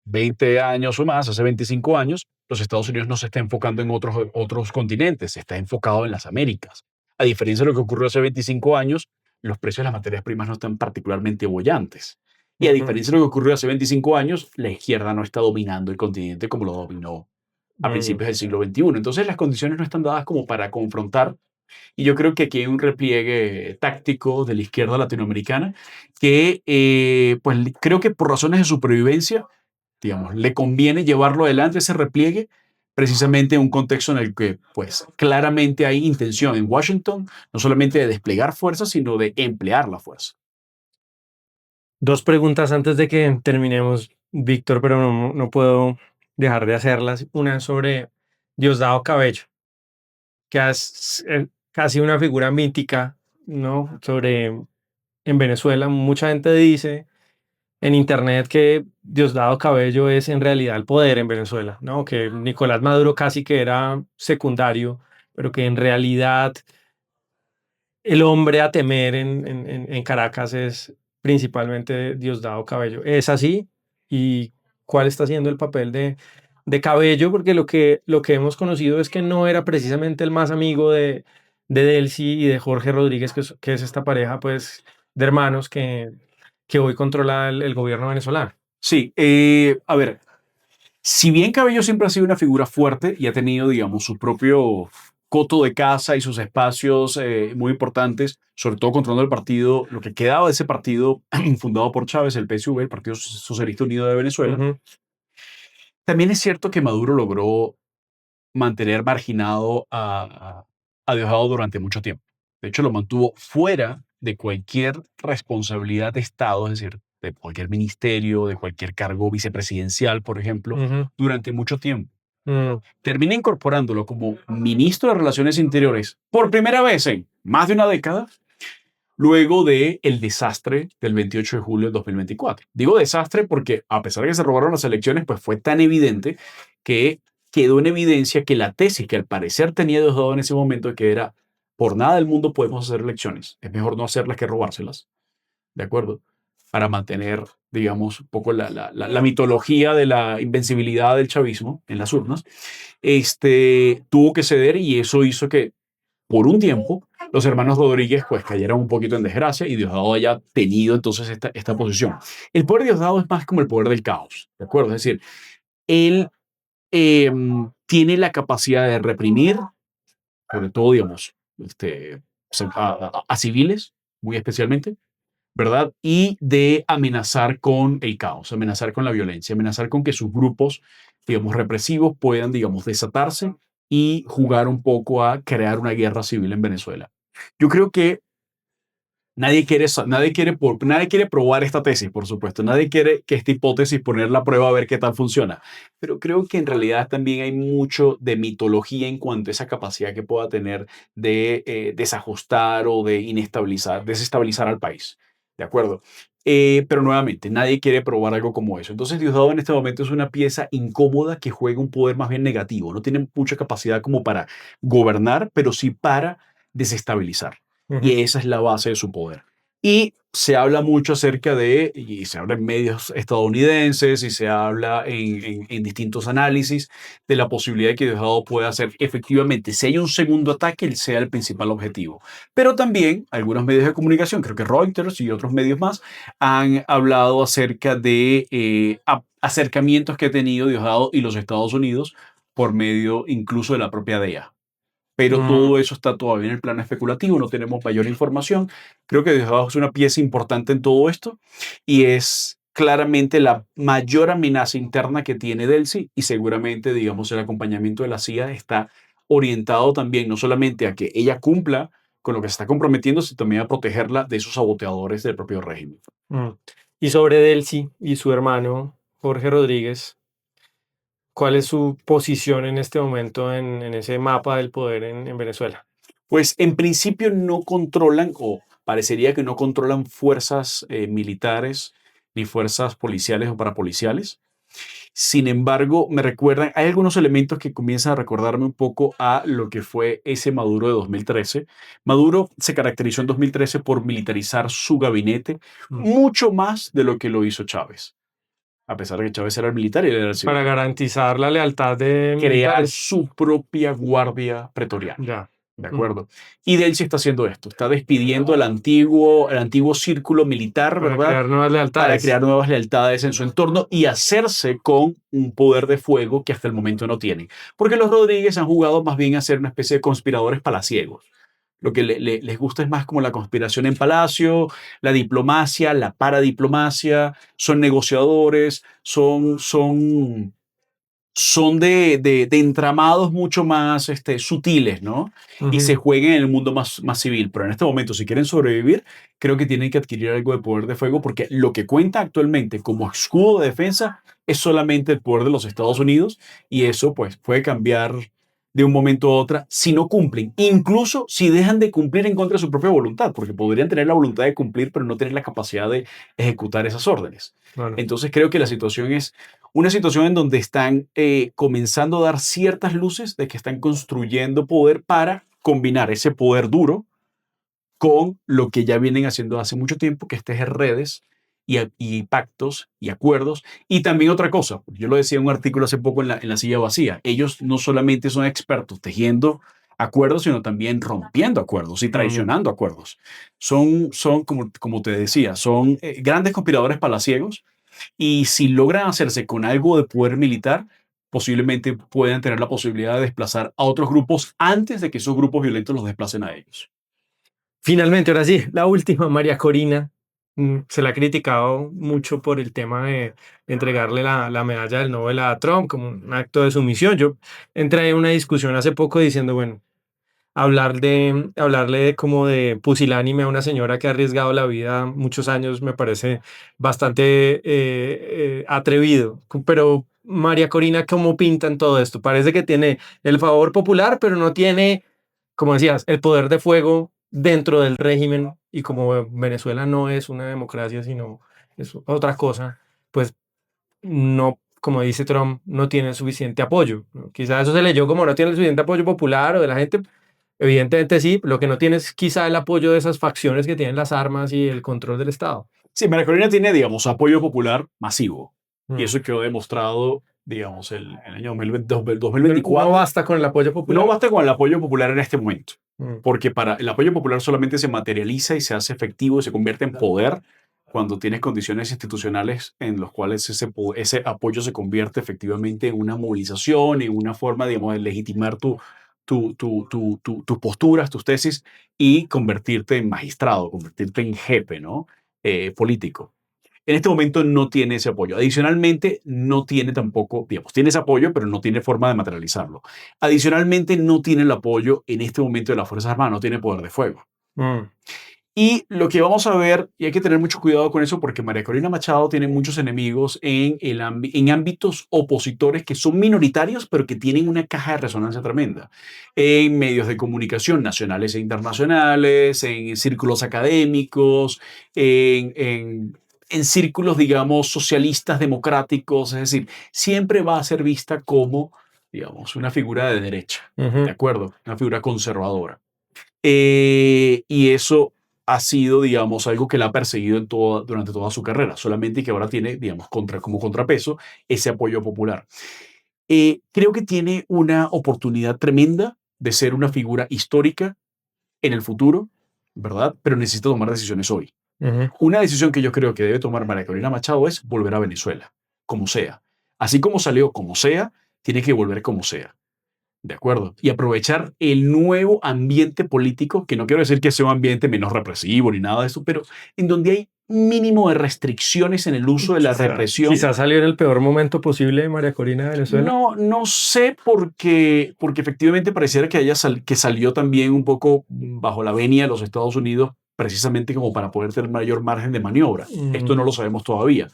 20 años o más, hace 25 años, los Estados Unidos no se está enfocando en otros continentes, se está enfocado en las Américas. A diferencia de lo que ocurrió hace 25 años, los precios de las materias primas no están particularmente bollantes. Y a Ujú. diferencia de lo que ocurrió hace 25 años, la izquierda no está dominando el continente como lo dominó a Mm. principios del siglo XXI. Entonces las condiciones no están dadas como para confrontar. Y yo creo que aquí hay un repliegue táctico de la izquierda latinoamericana que, pues creo que por razones de supervivencia, digamos, le conviene llevarlo adelante ese repliegue precisamente en un contexto en el que, pues, claramente hay intención en Washington no solamente de desplegar fuerza, sino de emplear la fuerza. Dos preguntas antes de que terminemos, Víctor, pero no puedo dejar de hacerlas. Una sobre Diosdado Cabello, que es casi una figura mítica, ¿no? En Venezuela, mucha gente dice en internet que Diosdado Cabello es en realidad el poder en Venezuela, ¿no? Que Nicolás Maduro casi que era secundario, pero que en realidad el hombre a temer en Caracas es principalmente Diosdado Cabello. ¿Es así? ¿Y cuál está siendo el papel de Cabello? Porque lo que hemos conocido es que no era precisamente el más amigo de Delcy y de Jorge Rodríguez, que es esta pareja pues, de hermanos que hoy controla el gobierno venezolano. Sí, a ver, si bien Cabello siempre ha sido una figura fuerte y ha tenido, digamos, su propio coto de casa y sus espacios muy importantes, sobre todo controlando el partido, lo que quedaba de ese partido fundado por Chávez, el PSUV, el Partido Socialista Unido de Venezuela, Ujú, también es cierto que Maduro logró mantener marginado a Diosdado durante mucho tiempo. De hecho, lo mantuvo fuera de cualquier responsabilidad de Estado, es decir, de cualquier ministerio, de cualquier cargo vicepresidencial, por ejemplo, ujú, durante mucho tiempo. mm, Termina incorporándolo como ministro de Relaciones Interiores por primera vez en más de una década, luego de el desastre del 28 de julio de 2024. Digo desastre porque a pesar de que se robaron las elecciones, pues fue tan evidente que quedó en evidencia que la tesis que al parecer tenía Diosdado en ese momento, que era por nada del mundo podemos hacer elecciones, es mejor no hacerlas que robárselas, ¿de acuerdo? Para mantener, digamos, un poco la mitología de la invencibilidad del chavismo en las urnas, tuvo que ceder y eso hizo que por un tiempo los hermanos Rodríguez pues cayeron un poquito en desgracia y Diosdado haya tenido entonces esta posición. El poder de Diosdado es más como el poder del caos, ¿de acuerdo? Es decir, él eh, tiene la capacidad de reprimir, sobre todo, digamos, a civiles, muy especialmente, ¿verdad? Y de amenazar con el caos, amenazar con la violencia, amenazar con que sus grupos, digamos, represivos puedan, digamos, desatarse y jugar un poco a crear una guerra civil en Venezuela. Yo creo que nadie quiere probar esta tesis, por supuesto. Nadie quiere que esta hipótesis ponerla a prueba a ver qué tal funciona. Pero creo que en realidad también hay mucho de mitología en cuanto a esa capacidad que pueda tener de desajustar o de desestabilizar al país. ¿De acuerdo? Pero nuevamente, nadie quiere probar algo como eso. Entonces, Diosdado en este momento es una pieza incómoda que juega un poder más bien negativo. No tiene mucha capacidad como para gobernar, pero sí para desestabilizar. ujú. Y esa es la base de su poder. Y se habla mucho acerca de, y se habla en medios estadounidenses y se habla en distintos análisis de la posibilidad de que Diosdado pueda hacer efectivamente, si hay un segundo ataque, él sea el principal objetivo. Pero también algunos medios de comunicación, creo que Reuters y otros medios más, han hablado acerca de acercamientos que ha tenido Diosdado y los Estados Unidos por medio incluso de la propia DEA, pero Mm, todo eso está todavía en el plano especulativo, no tenemos mayor información. Creo que Diosdado es una pieza importante en todo esto y es claramente la mayor amenaza interna que tiene Delcy y seguramente, digamos, el acompañamiento de la CIA está orientado también no solamente a que ella cumpla con lo que se está comprometiendo, sino también a protegerla de esos saboteadores del propio régimen. mm. Y sobre Delcy y su hermano Jorge Rodríguez, ¿cuál es su posición en este momento en ese mapa del poder en Venezuela? Pues en principio no controlan, o parecería que no controlan fuerzas militares ni fuerzas policiales o parapoliciales. Sin embargo, me recuerdan, hay algunos elementos que comienzan a recordarme un poco a lo que fue ese Maduro de 2013. Maduro se caracterizó en 2013 por militarizar su gabinete Mm. mucho más de lo que lo hizo Chávez, a pesar de que Chávez era el militar y él era el Para civil. garantizar la lealtad de Crear militares. su propia guardia pretoriana. Ya. ¿De Mm. acuerdo? Y Delcy está haciendo esto, está despidiendo el antiguo círculo militar, Para ¿verdad? crear nuevas Para lealtades. crear nuevas lealtades en su entorno y hacerse con un poder de fuego que hasta el momento no tienen. Porque los Rodríguez han jugado más bien a ser una especie de conspiradores palaciegos. Lo que les gusta es más como la conspiración en palacio, la diplomacia, la paradiplomacia, son negociadores, son de entramados mucho más sutiles, ¿no? Y se Ujú. jueguen en el mundo más civil. Pero en este momento, si quieren sobrevivir, creo que tienen que adquirir algo de poder de fuego porque lo que cuenta actualmente como escudo de defensa es solamente el poder de los Estados Unidos y eso pues puede cambiar de un momento a otro si no cumplen, incluso si dejan de cumplir en contra de su propia voluntad, porque podrían tener la voluntad de cumplir pero no tener la capacidad de ejecutar esas órdenes. Bueno. Entonces creo que la situación es una situación en donde están comenzando a dar ciertas luces de que están construyendo poder para combinar ese poder duro con lo que ya vienen haciendo hace mucho tiempo, que es tejer redes y pactos y acuerdos. Y también otra cosa, yo lo decía en un artículo hace poco en la silla vacía, ellos no solamente son expertos tejiendo acuerdos, sino también rompiendo acuerdos y traicionando acuerdos. Son como te decía, son grandes conspiradores palaciegos y si logran hacerse con algo de poder militar, posiblemente puedan tener la posibilidad de desplazar a otros grupos antes de que esos grupos violentos los desplacen a ellos. Finalmente, ahora sí, la última, María Corina. Se la ha criticado mucho por el tema de entregarle la medalla del Nobel a Trump como un acto de sumisión. Yo entré en una discusión hace poco diciendo, bueno, hablarle como de pusilánime a una señora que ha arriesgado la vida muchos años me parece bastante atrevido. Pero María Corina, ¿cómo pintan todo esto? Parece que tiene el favor popular, pero no tiene, como decías, el poder de fuego dentro del régimen. Y como Venezuela no es una democracia, sino es otra cosa, pues no, como dice Trump, no tiene suficiente apoyo, ¿no? Quizás eso se leyó como no tiene el suficiente apoyo popular o de la gente. Evidentemente sí, lo que no tiene es quizá el apoyo de esas facciones que tienen las armas y el control del Estado. Sí, María Corina tiene, digamos, apoyo popular masivo. Y Mm. eso quedó demostrado, digamos, el año 2020, No 2024. basta con el apoyo popular. No basta con el apoyo popular en este momento, Mm. porque para el apoyo popular solamente se materializa y se hace efectivo y se convierte en poder cuando tienes condiciones institucionales en las cuales ese apoyo se convierte efectivamente en una movilización, en una forma, digamos, de legitimar tus posturas, tus tesis y convertirte en magistrado, convertirte en jefe, ¿no? Político. En este momento no tiene ese apoyo. Adicionalmente, no tiene tampoco, digamos, tiene ese apoyo, pero no tiene forma de materializarlo. Adicionalmente, no tiene el apoyo en este momento de las Fuerzas Armadas, no tiene poder de fuego. Mm. Y lo que vamos a ver, y hay que tener mucho cuidado con eso, porque María Corina Machado tiene muchos enemigos en ámbitos opositores que son minoritarios, pero que tienen una caja de resonancia tremenda. En medios de comunicación nacionales e internacionales, en círculos académicos, en círculos, digamos, socialistas, democráticos. Es decir, siempre va a ser vista como, digamos, una figura de derecha, ¿de Ujú. acuerdo? Una figura conservadora. Y eso ha sido, digamos, algo que la ha perseguido durante toda su carrera, solamente que ahora tiene, digamos, como contrapeso ese apoyo popular. Creo que tiene una oportunidad tremenda de ser una figura histórica en el futuro, ¿verdad? Pero necesita tomar decisiones hoy. Ujú. Una decisión que yo creo que debe tomar María Corina Machado es volver a Venezuela, como sea. Así como salió, como sea, tiene que volver como sea. De acuerdo. Y aprovechar el nuevo ambiente político, que no quiero decir que sea un ambiente menos represivo ni nada de eso, pero en donde hay un mínimo de restricciones en el uso de la represión. Quizás salió en el peor momento posible de María Corina de Venezuela. No sé porque efectivamente pareciera que salió también un poco bajo la venia de los Estados Unidos, precisamente como para poder tener mayor margen de maniobra. Esto no lo sabemos todavía.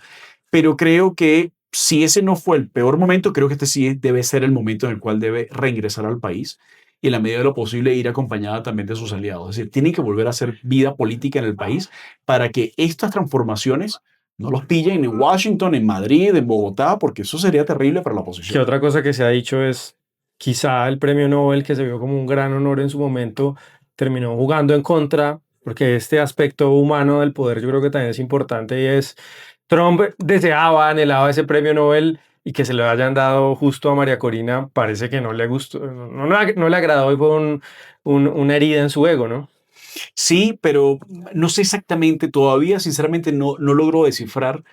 Pero creo que si ese no fue el peor momento, creo que este sí debe ser el momento en el cual debe reingresar al país y en la medida de lo posible ir acompañada también de sus aliados. Es decir, tienen que volver a hacer vida política en el país para que estas transformaciones no los pillen en Washington, en Madrid, en Bogotá, porque eso sería terrible para la Que oposición. otra cosa que se ha dicho es, quizá el premio Nobel, que se vio como un gran honor en su momento, terminó jugando en contra, porque este aspecto humano del poder yo creo que también es importante y es, Trump deseaba, anhelaba ese premio Nobel y que se lo hayan dado justo a María Corina, parece que no le gustó, no le agradó y fue una herida en su ego, ¿no? Sí, pero no sé exactamente todavía, sinceramente no logro descifrar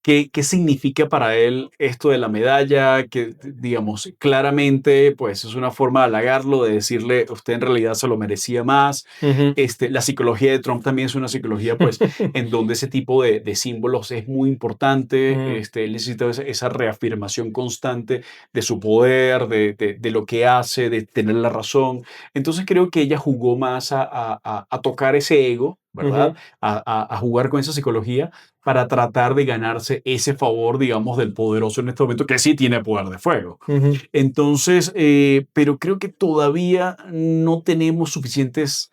qué significa para él esto de la medalla, que digamos, claramente pues es una forma de halagarlo, de decirle, usted en realidad se lo merecía más. Ujú. La psicología de Trump también es una psicología pues en donde ese tipo de símbolos es muy importante. Mm. Él necesita esa reafirmación constante de su poder, de lo que hace, de tener la razón. Entonces creo que ella jugó más a tocar ese ego, ¿verdad? Ujú. A jugar con esa psicología para tratar de ganarse ese favor, digamos, del poderoso en este momento, que sí tiene poder de fuego. Ujú. Entonces, pero creo que todavía no tenemos suficientes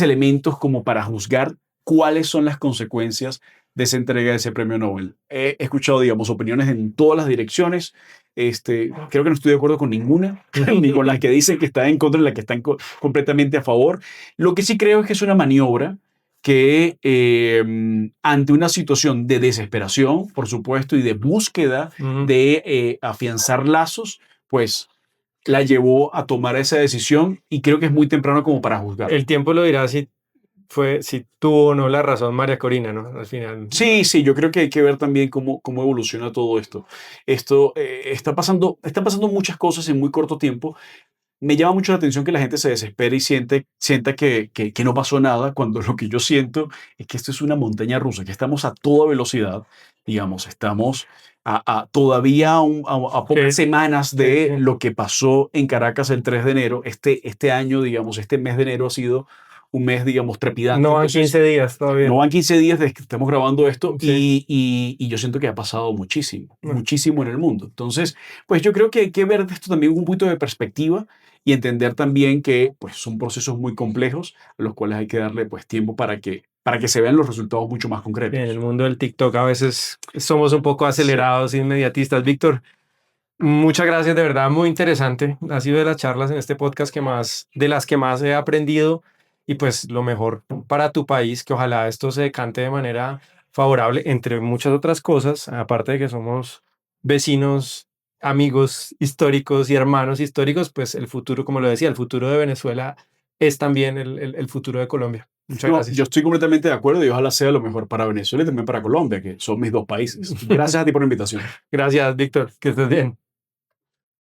elementos como para juzgar cuáles son las consecuencias de esa entrega de ese premio Nobel. He escuchado, digamos, opiniones en todas las direcciones. Creo que no estoy de acuerdo con ninguna, ni con las que dicen que están en contra, ni las que están completamente a favor. Lo que sí creo es que es una maniobra que ante una situación de desesperación, por supuesto, y de búsqueda de afianzar lazos, pues la llevó a tomar esa decisión y creo que es muy temprano como para juzgar. El tiempo lo dirá si tuvo o no la razón María Corina, ¿no? Al final. Sí, sí, yo creo que hay que ver también cómo evoluciona todo esto. Está pasando muchas cosas en muy corto tiempo. Me llama mucho la atención que la gente se desespere y sienta que no pasó nada, cuando lo que yo siento es que esto es una montaña rusa, que estamos a toda velocidad, digamos, estamos todavía a pocas semanas de lo que pasó en Caracas el 3 de enero. Este año, digamos, este mes de enero ha sido un mes, digamos, trepidante. No van 15 días todavía. No van 15 días desde que estamos grabando esto Sí. y yo siento que ha pasado muchísimo en el mundo. Entonces, pues yo creo que hay que ver de esto también un punto de perspectiva y entender también que pues, son procesos muy complejos a los cuales hay que darle pues, tiempo para que se vean los resultados mucho más concretos. En el mundo del TikTok a veces somos un poco acelerados, inmediatistas. Víctor, muchas gracias, de verdad, muy interesante. Ha sido de las charlas en este podcast de las que más he aprendido y pues lo mejor para tu país, que ojalá esto se decante de manera favorable, entre muchas otras cosas, aparte de que somos vecinos, amigos históricos y hermanos históricos, pues el futuro, como lo decía, el futuro de Venezuela es también el futuro de Colombia. Muchas gracias. Yo estoy completamente de acuerdo y ojalá sea lo mejor para Venezuela y también para Colombia, que son mis dos países. Gracias a ti por la invitación. Gracias, Víctor, que estés bien.